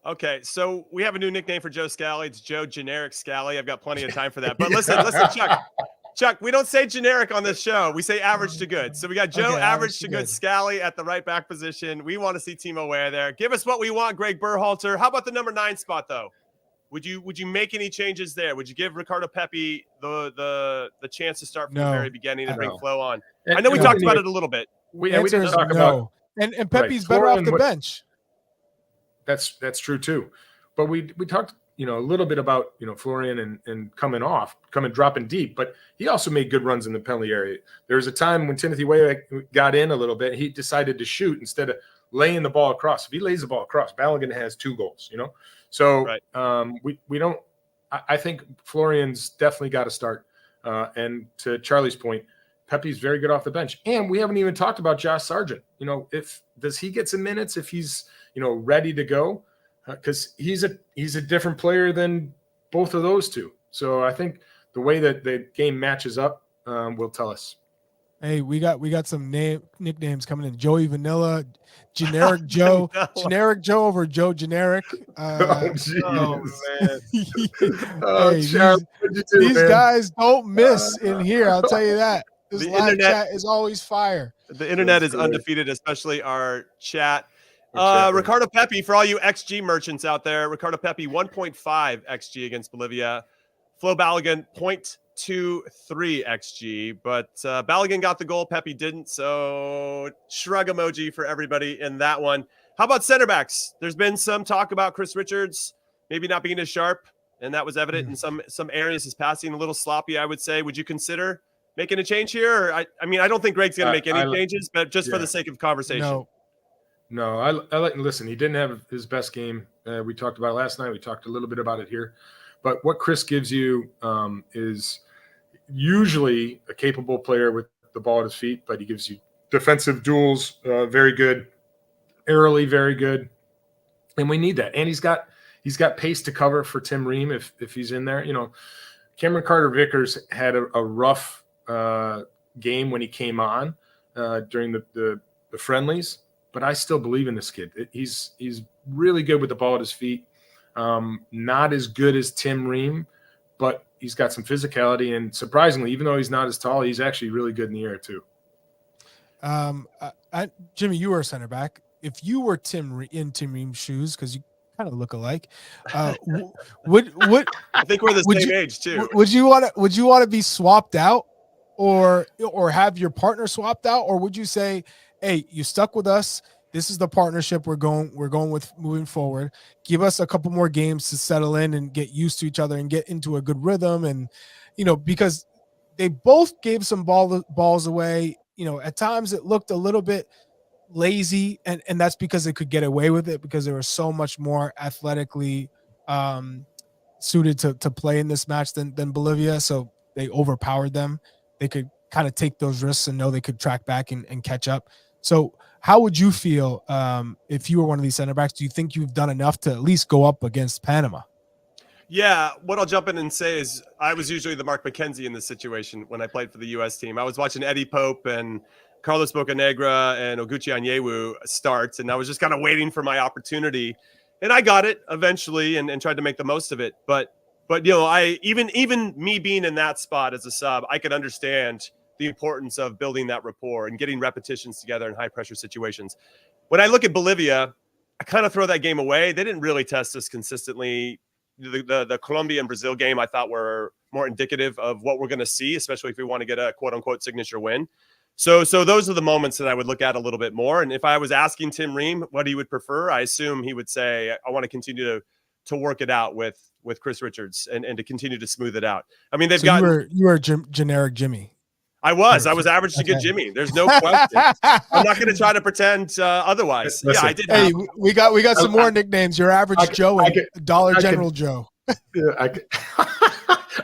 Okay, so we have a new nickname for Joe Scally. It's Joe Generic Scally. I've got plenty of time for that. But listen, Chuck, we don't say generic on this show. We say average to good. So we got Joe average to good Scally at the right back position. We want to see Timo Weah there. Give us what we want, Greg Berhalter. How about the number 9 spot, though? Would you make any changes there? Would you give Ricardo Pepi the chance to start from the very beginning and bring Flo on? I know we talked about it a little bit. We didn't talk about and Pepi's better off the bench. That's true too. But we talked a little bit about Florian and dropping deep, but he also made good runs in the penalty area. There was a time when Timothy Weah got in a little bit, he decided to shoot instead of laying the ball across. If he lays the ball across, Balogun has 2 goals, So we don't. I think Florian's definitely got to start. And to Charlie's point, Pepe's very good off the bench, and we haven't even talked about Josh Sargent. Does he get some minutes if he's ready to go? Because he's a different player than both of those two. So I think the way that the game matches up will tell us. Hey, we got some nicknames coming in. Joey Vanilla, Generic Joe, Generic Joe over Joe Generic. Man! These guys don't miss in here. I'll tell you that. This live chat is always fire. The internet is undefeated, especially our chat. Ricardo Pepi, for all you XG merchants out there, Ricardo Pepi 1.5 XG against Bolivia. Flo Balogun 0.23 XG, but Balogun got the goal, Pepi didn't, so shrug emoji for everybody in that one. How about center backs? There's been some talk about Chris Richards maybe not being as sharp, and that was evident in some areas. His passing a little sloppy, I would say. Would you consider making a change here? Or I don't think Greg's going to make any changes, but just for the sake of conversation. No, I listen. He didn't have his best game. We talked about it last night. We talked a little bit about it here. But what Chris gives you is usually a capable player with the ball at his feet, but he gives you defensive duels, very good, aerially very good, and we need that. And he's got pace to cover for Tim Ream if he's in there. Cameron Carter-Vickers had a rough game when he came on during the friendlies. But I still believe in this kid. He's really good with the ball at his feet. Not as good as Tim Ream, but he's got some physicality. And surprisingly, even though he's not as tall, he's actually really good in the air too. Jimmy, you were a center back. If you were in Tim Ream's shoes, because you kind of look alike. Would I think we're the would same you- age too. would you want to be swapped out, or have your partner swapped out, or would you say, hey, you stuck with us? This is the partnership we're going with moving forward. Give us a couple more games to settle in and get used to each other and get into a good rhythm. And, because they both gave some balls away, at times it looked a little bit lazy, and that's because they could get away with it because they were so much more athletically suited to play in this match than Bolivia. So they overpowered them. They could kind of take those risks and know they could track back and catch up. So how would you feel if you were one of these center backs? Do you think you've done enough to at least go up against Panama? Yeah, what I'll jump in and say is I was usually the Mark McKenzie in this situation when I played for the U.S. team. I was watching Eddie Pope and Carlos Bocanegra and Oguchi Onyewu start, and I was just kind of waiting for my opportunity. And I got it eventually and tried to make the most of it. But I even me being in that spot as a sub, I could understand the importance of building that rapport and getting repetitions together in high pressure situations. When I look at Bolivia, I kind of throw that game away. They didn't really test us consistently. The Colombia and Brazil game I thought were more indicative of what we're going to see, especially if we want to get a quote unquote signature win. So those are the moments that I would look at a little bit more. And if I was asking Tim Ream what he would prefer, I assume he would say, I want to continue to work it out with Chris Richards and to continue to smooth it out. I mean, you were generic Jimmy. I was average to good Jimmy. There's no question. I'm not going to try to pretend otherwise. Listen, yeah, I did. Hey, we got some more nicknames. Your average Joe and Dollar General Joe. Yeah,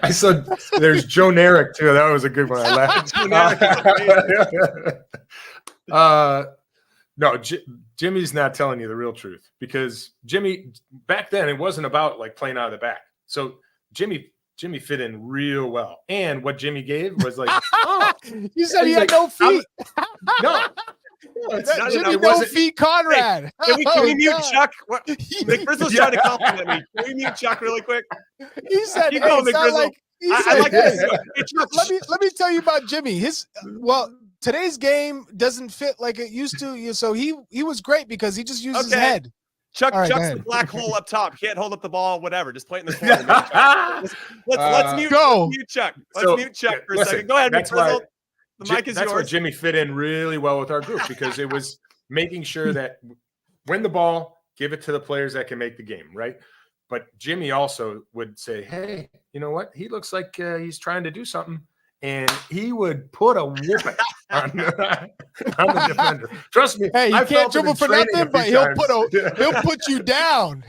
I said there's Joe Narek too. That was a good one. I laughed. No, Jimmy's not telling you the real truth, because Jimmy back then it wasn't about like playing out of the back. So Jimmy fit in real well, and what Jimmy gave was like, you said he had no feet. No. Jimmy no feet Conrad. Hey, can we mute Chuck? What? McGrizzle's trying to compliment me. Can we mute Chuck really quick? He said, Keep going, McGrizzle. I like this. Let me tell you about Jimmy. Today's game doesn't fit like it used to. So he was great because he just used his head. Chuck's the black hole up top. Can't hold up the ball, whatever. Just play it in the corner. Let's mute Chuck. Let's mute Chuck for a second. Go ahead, McGrizzle. The mic is yours. That's where Jimmy fit in really well with our group, because it was making sure that win the ball, give it to the players that can make the game, right? But Jimmy also would say, hey, you know what? He looks like he's trying to do something. And he would put a whooping on the defender. Trust me. Hey, you can't dribble for nothing, but he'll put you down.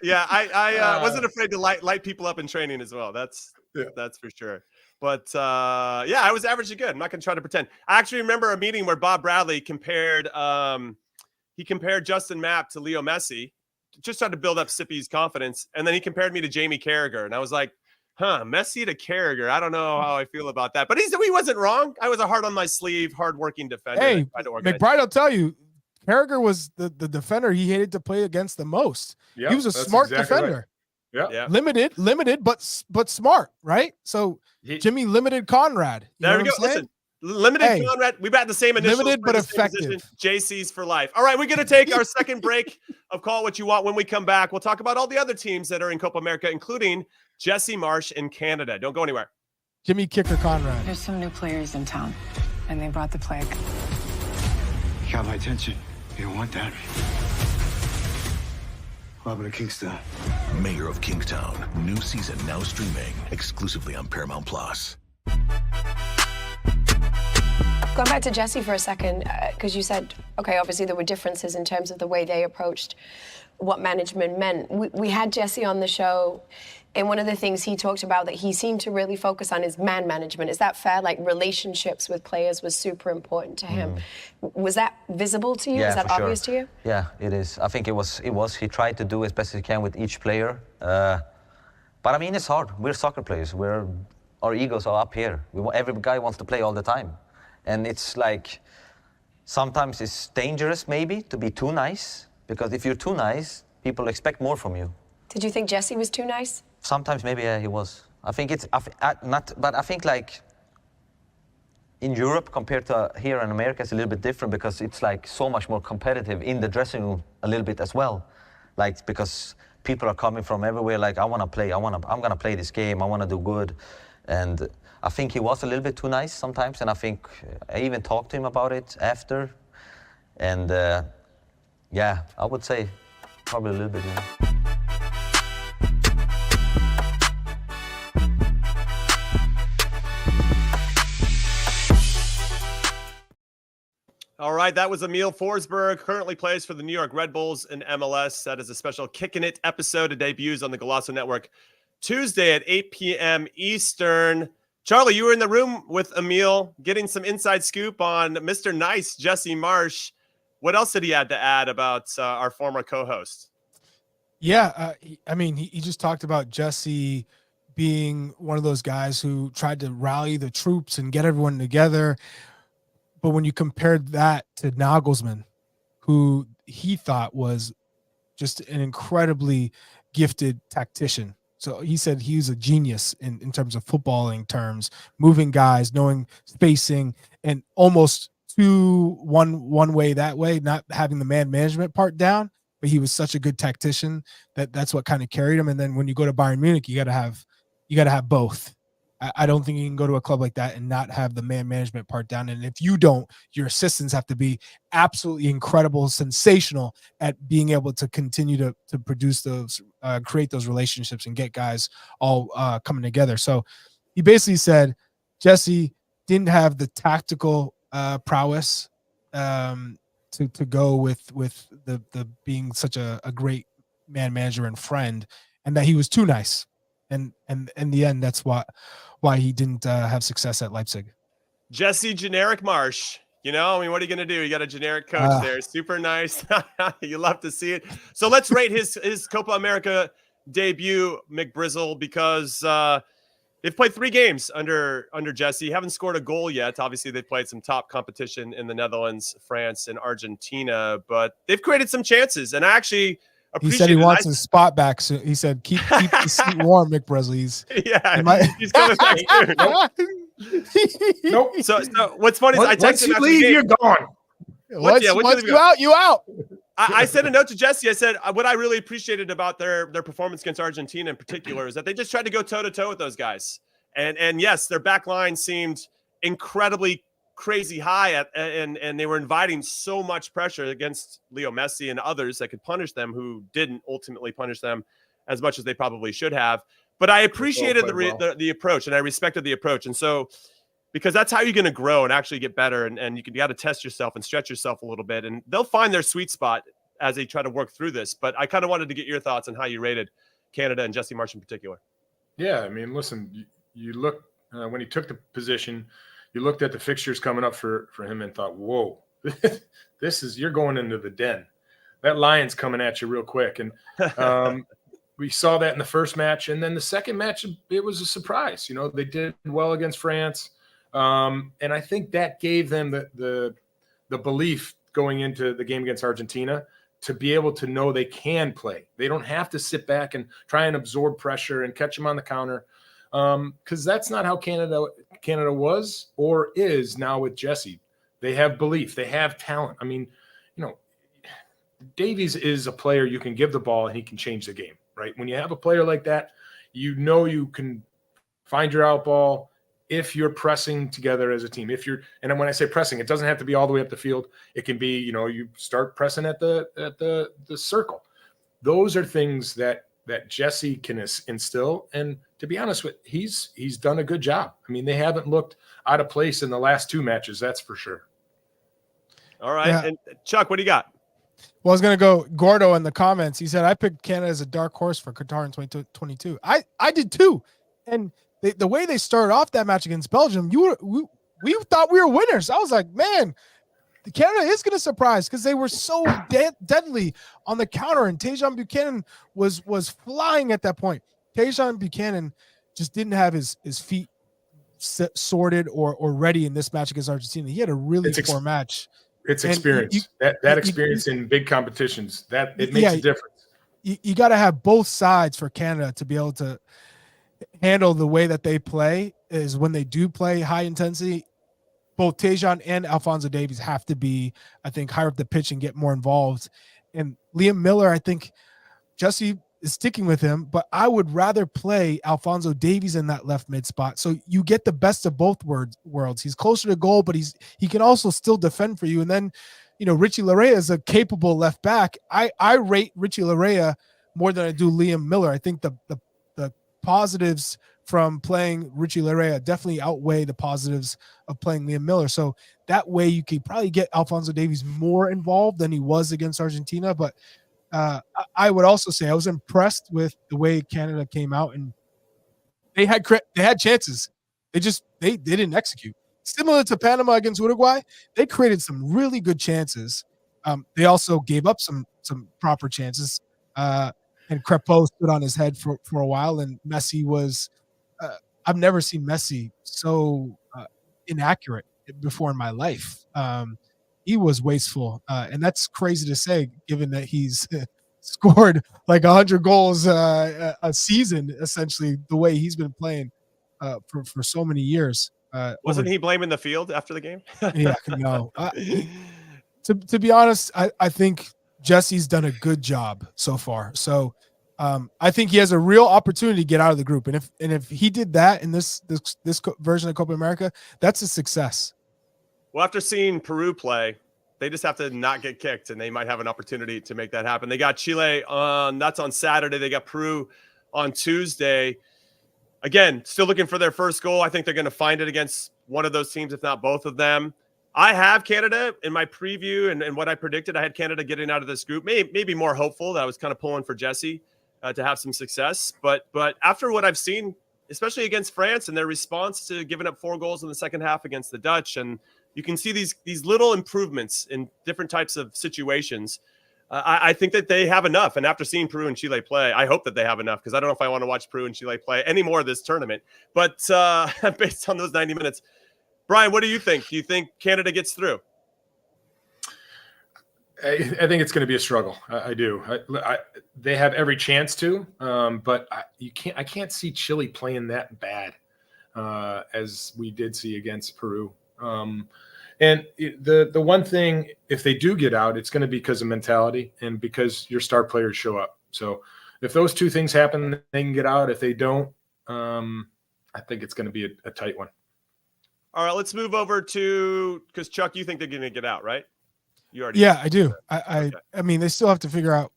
Yeah, I wasn't afraid to light people up in training as well. That's for sure. But I was average to good. I'm not going to try to pretend. I actually remember a meeting where Bob Bradley compared Justin Mapp to Leo Messi, just tried to build up Sippy's confidence, and then he compared me to Jamie Carragher, and I was like, Messi to Carragher. I don't know how I feel about that, but he wasn't wrong. I was a hard on my sleeve, hard-working defender. Hey, McBride will tell you, Carragher was the defender he hated to play against the most. Yep, he was a smart defender. Right. Yeah. Limited, but smart, right? So Jimmy limited Conrad. There we go. Listen, limited Conrad. We bat the same initials. Limited but effective. JC's for life. All right, we're going to take our second break of Call What You Want. When we come back, we'll talk about all the other teams that are in Copa America, including Jesse Marsh in Canada. Don't go anywhere. Jimmy Kicker Conrad. There's some new players in town, and they brought the plague. You got my attention. You don't want that. Welcome to Kingstown. Mayor of Kingstown. New season now streaming exclusively on Paramount Plus. Going back to Jesse for a second, because you said, okay, obviously there were differences in terms of the way they approached what management meant. We had Jesse on the show, and one of the things he talked about that he seemed to really focus on is man management. Is that fair? Like relationships with players was super important to him. Was that visible to you? Yeah, is that obvious to you? Yeah, it is. I think it was. He tried to do as best as he can with each player. But I mean, it's hard. We're soccer players. Our egos are up here. Every guy wants to play all the time. And it's like, sometimes it's dangerous maybe to be too nice, because if you're too nice, people expect more from you. Did you think Jesse was too nice? Sometimes maybe he was. I think but I think like in Europe compared to here in America, it's a little bit different, because it's like so much more competitive in the dressing room a little bit as well. like because people are coming from everywhere. Like I'm gonna play this game. I wanna do good, and I think he was a little bit too nice sometimes. And I think I even talked to him about it after, and yeah, I would say probably a little bit more. All right, that was Emil Forsberg, currently plays for the New York Red Bulls in MLS. That is a special Kickin' It episode. It debuts on the Golazo Network Tuesday at 8 p.m. Eastern. Charlie, you were in the room with Emil getting some inside scoop on Mr. Nice, Jesse Marsch. What else did he have to add about our former co-host? Yeah, he just talked about Jesse being one of those guys who tried to rally the troops and get everyone together. But when you compared that to Nagelsmann, who he thought was just an incredibly gifted tactician. So he said he was a genius in terms of footballing terms, moving guys, knowing spacing, and almost one way that way, not having the man management part down. But he was such a good tactician that's what kind of carried him. And then when you go to Bayern Munich, you got to have both. I don't think you can go to a club like that and not have the man management part down. And if you don't, your assistants have to be absolutely incredible, sensational at being able to continue to produce those, create those relationships and get guys all coming together. So he basically said Jesse didn't have the tactical prowess to go with the being such a great man manager and friend, and that he was too nice. And in the end, that's why he didn't have success at Leipzig. Jesse Generic Marsch. What are you going to do? You got a generic coach there. Super nice. You love to see it. So let's rate his Copa America debut, McBrizzle, because they've played 3 games under Jesse. Haven't scored a goal yet. Obviously, they've played some top competition in the Netherlands, France, and Argentina, but they've created some chances. And I actually he said he wants his spot back soon. He said, keep the seat warm, McBrizzle. He's coming back soon. Nope. So what's funny is I texted him after the game. You're gone. Once you out, you out. I sent a note to Jesse. I said, what I really appreciated about their performance against Argentina in particular is that they just tried to go toe-to-toe with those guys. And yes, their back line seemed incredibly crazy high and they were inviting so much pressure against Leo Messi and others that could punish them, who didn't ultimately punish them as much as they probably should have. But I appreciated the approach, and I respected the approach. And so, because that's how you're going to grow and actually get better, and you got to test yourself and stretch yourself a little bit, and they'll find their sweet spot as they try to work through this. But I kind of wanted to get your thoughts on how you rated Canada and Jesse Marsch in particular. Yeah, I mean, listen, you look when he took the position, you looked at the fixtures coming up for him and thought, whoa, you're going into the den. That lion's coming at you real quick. And we saw that in the first match. And then the second match, it was a surprise. They did well against France. And I think that gave them the belief going into the game against Argentina to be able to know they can play. They don't have to sit back and try and absorb pressure and catch them on the counter. Because that's not how Canada was or is now with Jesse. They have belief. They have talent. I mean, Davies is a player you can give the ball and he can change the game, right? When you have a player like that, you can find your out ball if you're pressing together as a team. And when I say pressing, it doesn't have to be all the way up the field. It can be, you start pressing at the circle. Those are things that Jesse can instill. And to be honest with he's done a good job. I mean, they haven't looked out of place in the last 2 matches. That's for sure. All right. Yeah. And Chuck, what do you got? Well, I was going to go Gordo in the comments. He said, I picked Canada as a dark horse for Qatar in 2022. I did too. And the way they started off that match against Belgium, we thought we were winners. I was like, man, Canada is going to surprise because they were so deadly on the counter, and Tajon Buchanan was flying at that point. Tajon Buchanan just didn't have his feet sorted or ready in this match against Argentina. He had a really poor match. It's experience. That experience in big competitions, that it makes a difference. You got to have both sides for Canada to be able to handle the way that they play. Is when they do play high intensity, both Tajon and Alphonso Davies have to be, I think, higher up the pitch and get more involved. And Liam Miller, I think, Jesse is sticking with him, but I would rather play Alphonso Davies in that left mid spot. So you get the best of both worlds. He's closer to goal, but he can also still defend for you. And then, Richie Larea is a capable left back. I rate Richie Larea more than I do Liam Miller. I think the positives from playing Richie Larea definitely outweigh the positives of playing Liam Miller. So that way you could probably get Alphonso Davies more involved than he was against Argentina. But I would also say I was impressed with the way Canada came out, and they had chances. They didn't execute. Similar to Panama against Uruguay, they created some really good chances. They also gave up some proper chances. And Crepeau stood on his head for a while, and Messi was. I've never seen Messi so inaccurate before in my life. He was wasteful, and that's crazy to say, given that he's scored like 100 goals a season, essentially, the way he's been playing for so many years. Wasn't he blaming the field after the game? Yeah, no. To be honest, I think Jesse's done a good job so far. So I think he has a real opportunity to get out of the group, and if he did that in this version of Copa America, that's a success. Well, after seeing Peru play, they just have to not get kicked, and they might have an opportunity to make that happen. They got Chile that's on Saturday. They got Peru on Tuesday. Again, still looking for their first goal. I think they're going to find it against one of those teams, if not both of them. I have Canada in my preview, and what I predicted. I had Canada getting out of this group. Maybe more hopeful. That I was kind of pulling for Jesse to have some success. But after what I've seen, especially against France and their response to giving up 4 goals in the second half against the Dutch, and you can see these little improvements in different types of situations. I think that they have enough. And after seeing Peru and Chile play, I hope that they have enough, because I don't know if I want to watch Peru and Chile play any more of this tournament. But based on those 90 minutes, Brian, what do you think? Do you think Canada gets through? I think it's going to be a struggle. I do. They have every chance to, but I can't see Chile playing that bad as we did see against Peru. And the one thing, if they do get out, it's going to be because of mentality and because your star players show up. So if those two things happen, they can get out. If they don't, I think it's going to be a tight one. All right, let's move over to, because Chuck, you think they're going to get out, right? You already. Yeah, I do. I mean, they still have to figure out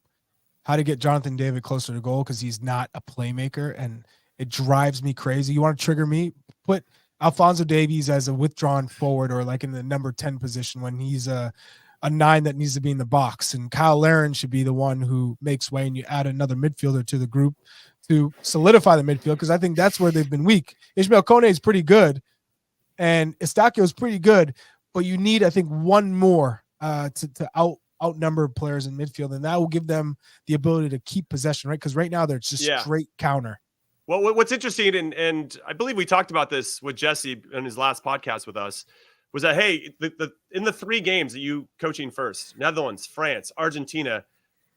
how to get Jonathan David closer to goal, because he's not a playmaker, and it drives me crazy. You want to trigger me? Put Alphonso Davies as a withdrawn forward, or like in the number 10 position when he's a 9 that needs to be in the box. And Kyle Larin should be the one who makes way, and you add another midfielder to the group to solidify the midfield, because I think that's where they've been weak. Ishmael Kone is pretty good, and Estacio is pretty good, but you need, I think, one more to outnumber players in midfield, and that will give them the ability to keep possession, right? Because right now they're just straight counter. Well, what's interesting, and I believe we talked about this with Jesse in his last podcast with us, was that, hey, in the 3 games that you coaching first, Netherlands, France, Argentina,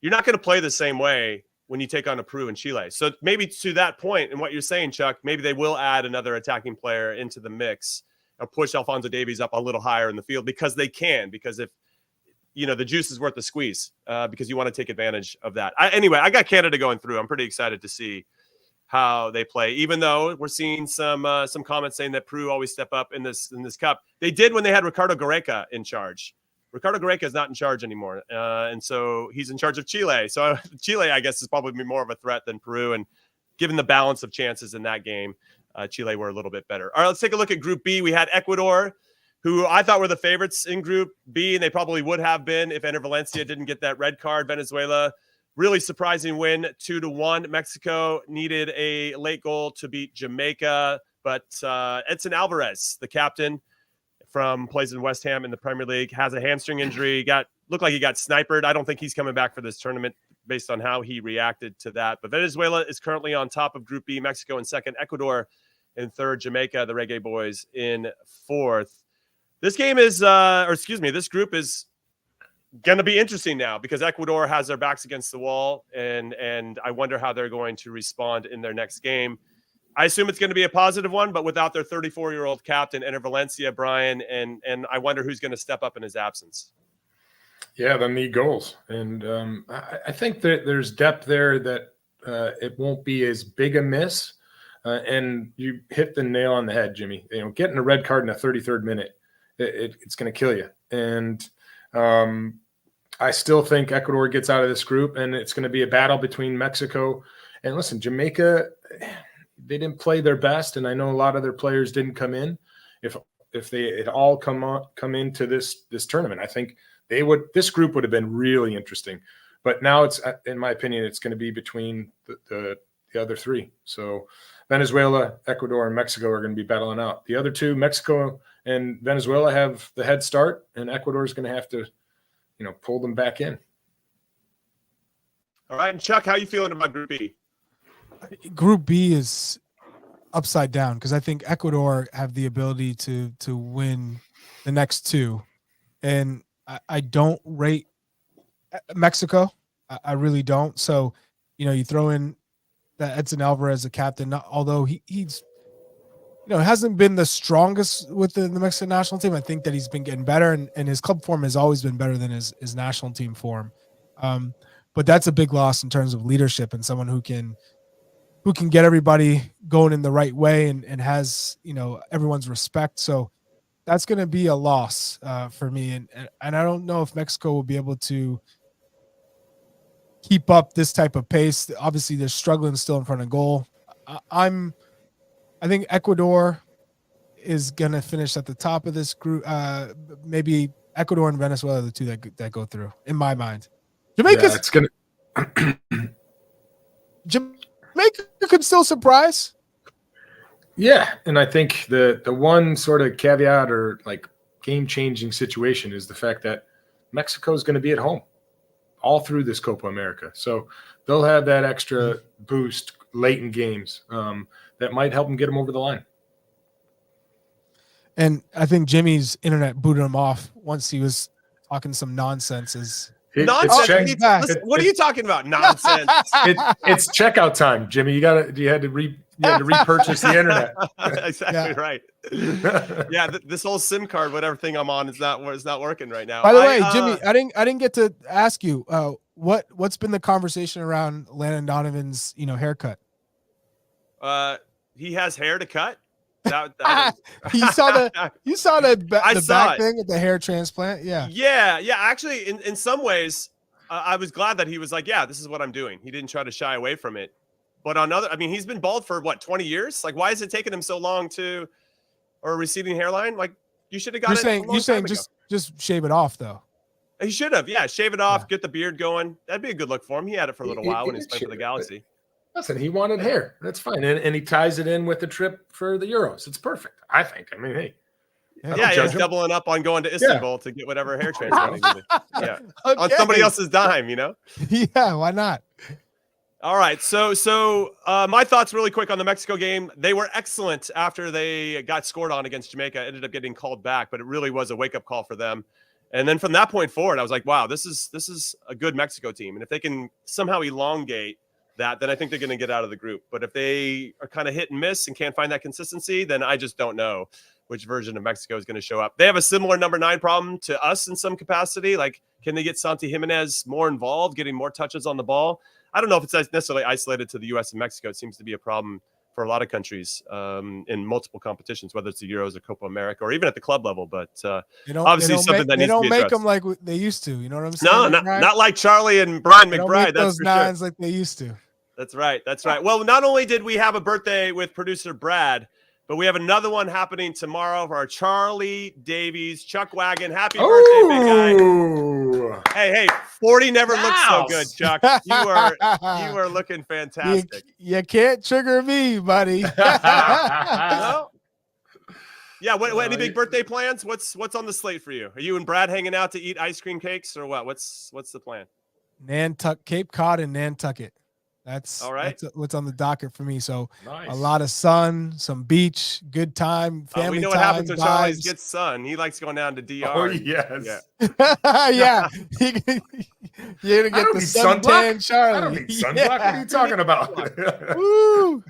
you're not going to play the same way when you take on a Peru and Chile. So maybe to that point, and what you're saying, Chuck, maybe they will add another attacking player into the mix or push Alphonso Davies up a little higher in the field, because they can, because if, the juice is worth the squeeze, because you want to take advantage of that. Anyway, I got Canada going through. I'm pretty excited to see how they play, even though we're seeing some comments saying that Peru always step up in this cup. They did when they had Ricardo Gareca in charge. Ricardo Gareca is not in charge anymore, and so he's in charge of Chile. So Chile, I guess, is probably more of a threat than Peru, and given the balance of chances in that game, Chile were a little bit better. All right, let's take a look at Group B. We had Ecuador, who I thought were the favorites in Group B, and they probably would have been if Ener Valencia didn't get that red card. Venezuela, really surprising win, 2-1. Mexico needed a late goal to beat Jamaica, but Edson Alvarez, the captain plays in West Ham in the Premier League, has a hamstring injury. Looked like he got sniped. I don't think he's coming back for this tournament based on how he reacted to that. But Venezuela is currently on top of Group B. Mexico in second, Ecuador in third, Jamaica, the Reggae Boys in fourth. This game is, this group is going to be interesting now, because Ecuador has their backs against the wall, and I wonder how they're going to respond in their next game. I assume it's going to be a positive one, but without their 34-year-old captain, Ener Valencia, Brian, and I wonder who's going to step up in his absence. Yeah, they'll need goals. And I think that there's depth there that it won't be as big a miss. And you hit the nail on the head, Jimmy. Getting a red card in the 33rd minute, it's going to kill you. And I still think Ecuador gets out of this group, and it's going to be a battle between Mexico and, listen, Jamaica. They didn't play their best, and I know a lot of their players didn't come in. If they had all come into this tournament, I think this group would have been really interesting. But now it's, in my opinion, it's going to be between the other three. So Venezuela, Ecuador, and Mexico are going to be battling out. The other two, Mexico and Venezuela, have the head start, and Ecuador is going to have to, pull them back in. All right, and Chuck, how you feeling about Group B? Group B is upside down because I think Ecuador have the ability to win the next two, and I don't rate Mexico. I really don't. So, you throw in that Edson Alvarez, the captain, although he's hasn't been the strongest with the Mexican national team. I think that he's been getting better, and his club form has always been better than his national team form. But that's a big loss in terms of leadership and someone who can get everybody going in the right way and has, everyone's respect. So that's going to be a loss for me. And I don't know if Mexico will be able to keep up this type of pace. Obviously they're struggling still in front of goal. I think Ecuador is going to finish at the top of this group. Maybe Ecuador and Venezuela are the two that go through, in my mind. Jamaica could still surprise. Yeah, and I think the one sort of caveat or like game-changing situation is the fact that Mexico is going to be at home all through this Copa America. So they'll have that extra boost late in games that might help them get them over the line. And I think Jimmy's internet booted him off once he was talking some nonsense. Nonsense. What are you talking about? Nonsense. It's checkout time, Jimmy. You had to repurchase the internet. Exactly right. Yeah, this whole SIM card, whatever thing I'm on, is not working right now. By the way, Jimmy, I didn't get to ask you what's been the conversation around Landon Donovan's haircut. He has hair to cut. You saw the back it. thing at the hair transplant. Yeah. Actually, in some ways, I was glad that he was like, yeah, this is what I'm doing. He didn't try to shy away from it. But he's been bald for 20 years? Like, why is it taking him so long or a receding hairline? Like, you should have got You're saying just shave it off though. He should have, shave it off, get the beard going. That'd be a good look for him. He had it for a little while when he was playing for the Galaxy. Listen, he wanted hair. That's fine. And he ties it in with the trip for the Euros. It's perfect, I think. I mean, hey. He's doubling up on going to Istanbul to get whatever hair transplant he needed. Yeah. Okay. On somebody else's dime, Yeah, why not? All right. So my thoughts really quick on the Mexico game. They were excellent after they got scored on against Jamaica. Ended up getting called back, but it really was a wake-up call for them. And then from that point forward, I was like, wow, this is a good Mexico team. And if they can somehow elongate that, then I think they're going to get out of the group. But if they are kind of hit and miss and can't find that consistency, then I just don't know which version of Mexico is going to show up. They have a similar number 9 problem to us in some capacity. Like, can they get Santi Jimenez more involved, getting more touches on the ball? I don't know if it's necessarily isolated to the U.S. and Mexico. It seems to be a problem for a lot of countries in multiple competitions, whether it's the Euros or Copa America or even at the club level. But obviously something that needs to be addressed. They don't make them like they used to. You know what I'm saying? No, not like Charlie and Brian McBride. Those nines like they used to. That's right. Well, not only did we have a birthday with producer Brad, but we have another one happening tomorrow for our Charlie Davies Chuck Wagon. Happy birthday, big guy. Hey, 40 never looked so good, Chuck. You are looking fantastic. You can't trigger me, buddy. No? Yeah, what any big birthday plans? What's on the slate for you? Are you and Brad hanging out to eat ice cream cakes or what? What's the plan? Cape Cod and Nantucket. That's all right. That's what's on the docket for me. So nice. A lot of sun, some beach, good time, family time. We know what happens when Charlie gets sun. He likes going down to DR. Oh, yes. Yeah. You're going to get the suntan, Charlie. I don't need sunblock. Yeah. What are you talking about? Woo!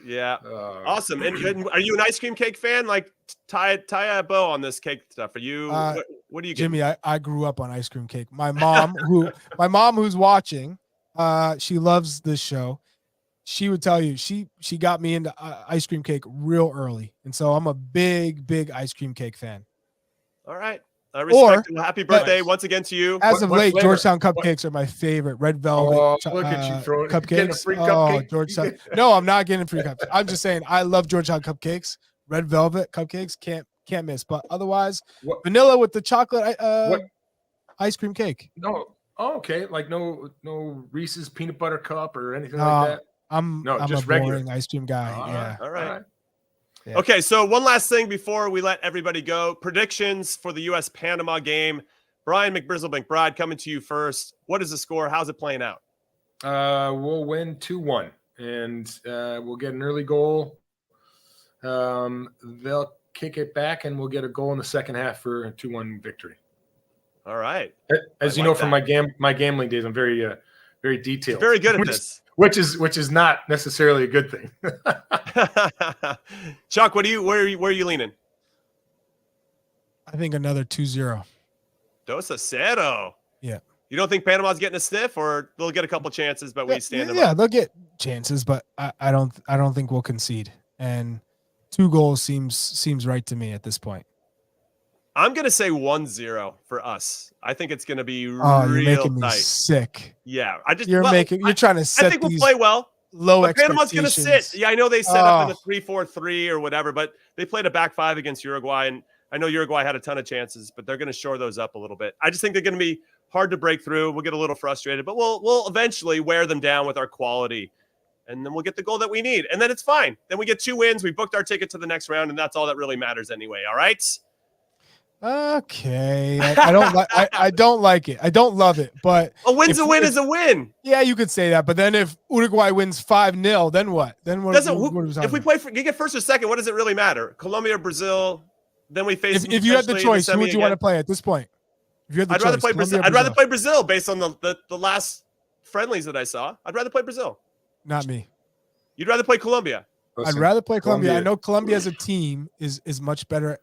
Yeah. Awesome. And are you an ice cream cake fan? Like tie a bow on this cake stuff. Are you What do you Jimmy, I grew up on ice cream cake. My mom, who's watching, she loves this show. She would tell you she got me into ice cream cake real early, and so I'm a big ice cream cake fan. All right, I respect it. Happy birthday once again to you. As of late, Georgetown cupcakes are my favorite. Red velvet. Look at you throwing cupcakes. A free cupcake. Georgetown. No, I'm not getting free cups. I'm just saying I love Georgetown cupcakes. Red velvet cupcakes can't miss. But otherwise, vanilla with the chocolate ice cream cake. No. Oh, okay. Like no Reese's peanut butter cup or anything like that. I'm just a regular boring ice cream guy. All right. Yeah. Okay, so one last thing before we let everybody go. Predictions for the U.S.-Panama game. Brian McBride coming to you first. What is the score? How's it playing out? We'll win 2-1, and we'll get an early goal. They'll kick it back, and we'll get a goal in the second half for a 2-1 victory. All right. As you know from my gambling days, I'm very detailed. Very good at this. Which is not necessarily a good thing. Chuck, where are you leaning? I think another 2-0. 2-0. Yeah. You don't think Panama's getting a sniff, or they'll get a couple chances, but we stand them up? Yeah, they'll get chances, but I don't think we'll concede. And 2 goals seems right to me at this point. I'm gonna say 1-0 for us. I think it's gonna be you're making me tight. Sick. Yeah, you're trying to set. I think we'll play well. Low Panama's gonna sit. Yeah, I know they set up in the 3-4-3 or whatever, but they played a back 5 against Uruguay, and I know Uruguay had a ton of chances, but they're gonna shore those up a little bit. I just think they're gonna be hard to break through. We'll get a little frustrated, but we'll eventually wear them down with our quality, and then we'll get the goal that we need, and then it's fine. Then we get 2 wins. We booked our ticket to the next round, and that's all that really matters anyway. All right. Okay, I don't like. I don't like it. I don't love it. But a win's a win is a win. Yeah, you could say that. But then if Uruguay wins 5-0, then what? Then what? If we play you get first or second, what does it really matter? Colombia or Brazil? Then we face. If you had the choice, who would you want to play at this point? If you had the I'd choice, rather play Brazil. I'd rather play Brazil based on the last friendlies that I saw. I'd rather play Brazil. Not me. You'd rather play Colombia. I'd rather play Colombia. I know Colombia as a team is much better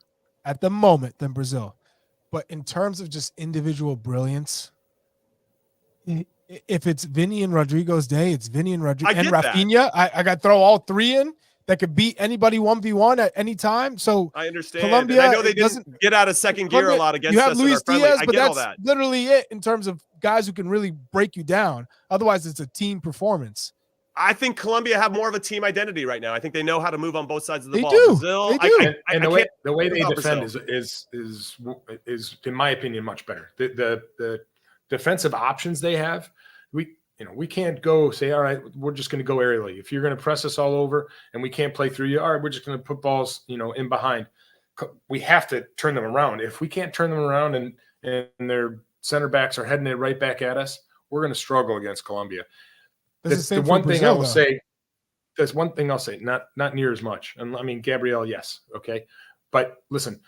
at the moment than Brazil. But in terms of just individual brilliance, if it's Vinny and Rodrigo's day, it's Vinny and Rodrigo and Rafinha. I got to throw all 3 in that could beat anybody 1v1 at any time. So I understand. Colombia, and I know they didn't get out of second gear a lot against us. You have Luis Diaz, but that's that. literally it in terms of guys who can really break you down. Otherwise, it's a team performance. I think Colombia have more of a team identity right now. I think they know how to move on both sides of the ball. Do. Brazil, they do. And the way they defend is in my opinion much better. The defensive options they have, we can't go say, all right, we're just going to go aerially. If you're going to press us all over and we can't play through you, all right, we're just going to put balls in behind. We have to turn them around. If we can't turn them around and their center backs are heading it right back at us, we're going to struggle against Colombia. The one thing I will say, there's one thing I'll say, not near as much. And I mean, Gabriel, yes. Okay. But listen,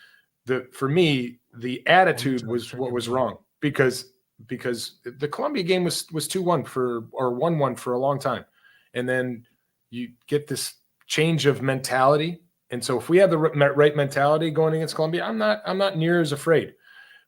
for me, the attitude was what was wrong because the Colombia game was 2-1 or 1-1 for a long time. And then you get this change of mentality. And so if we have the right mentality going against Colombia, I'm not near as afraid.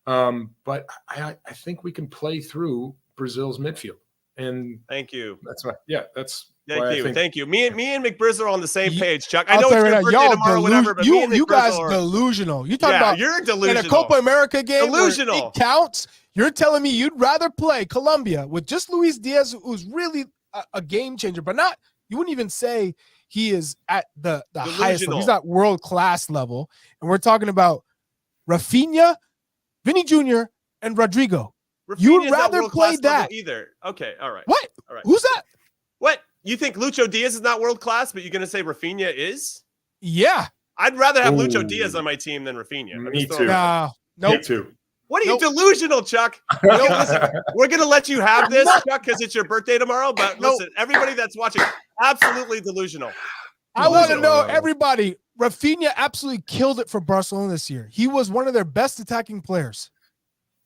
But I think we can play through Brazil's midfield. And thank you. That's right. Yeah, that's thank you. Me and McBriz are on the same page, Chuck. I know it's your birthday tomorrow, whatever. But you guys are delusional. You talking about you're delusional in a Copa America game? Delusional. It counts. You're telling me you'd rather play Colombia with just Luis Diaz, who's really a game changer, but not. You wouldn't even say he is at the highest level. He's not world class level, and we're talking about Rafinha, Vinny Jr., and Rodrigo. You'd rather play that either. Okay, all right. What? All right. Who's that? What? You think Lucho Diaz is not world class, but you're going to say Rafinha is? Yeah. I'd rather have Lucho Diaz on my team than Rafinha. Me too. Nope. Me too. What are you delusional, Chuck? Listen, we're going to let you have this, Chuck, because it's your birthday tomorrow. But listen, everybody that's watching, absolutely delusional. I want to know, everybody, Rafinha absolutely killed it for Barcelona this year. He was one of their best attacking players.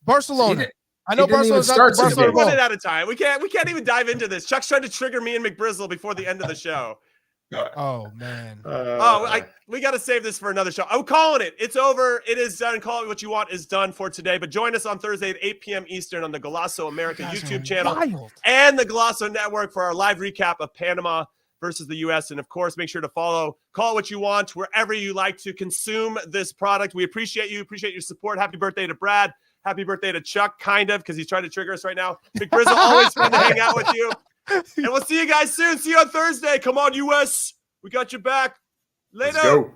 Barcelona. I know Barcelona's not We're running out of time. We can't even dive into this. Chuck's trying to trigger me and McBrizzle before the end of the show. Oh man. We got to save this for another show. I'm calling it. It's over. It is done. Call it what you want is done for today. But join us on Thursday at 8 p.m. Eastern on the Golazo America YouTube channel and the Golazo Network for our live recap of Panama versus the U.S. And, of course, make sure to follow Call It What You Want wherever you like to consume this product. We appreciate you. Appreciate your support. Happy birthday to Brad. Happy birthday to Chuck, kind of, because he's trying to trigger us right now. Big Grizzle, always fun to hang out with you. And we'll see you guys soon. See you on Thursday. Come on, U.S. We got your back. Later. Let's go.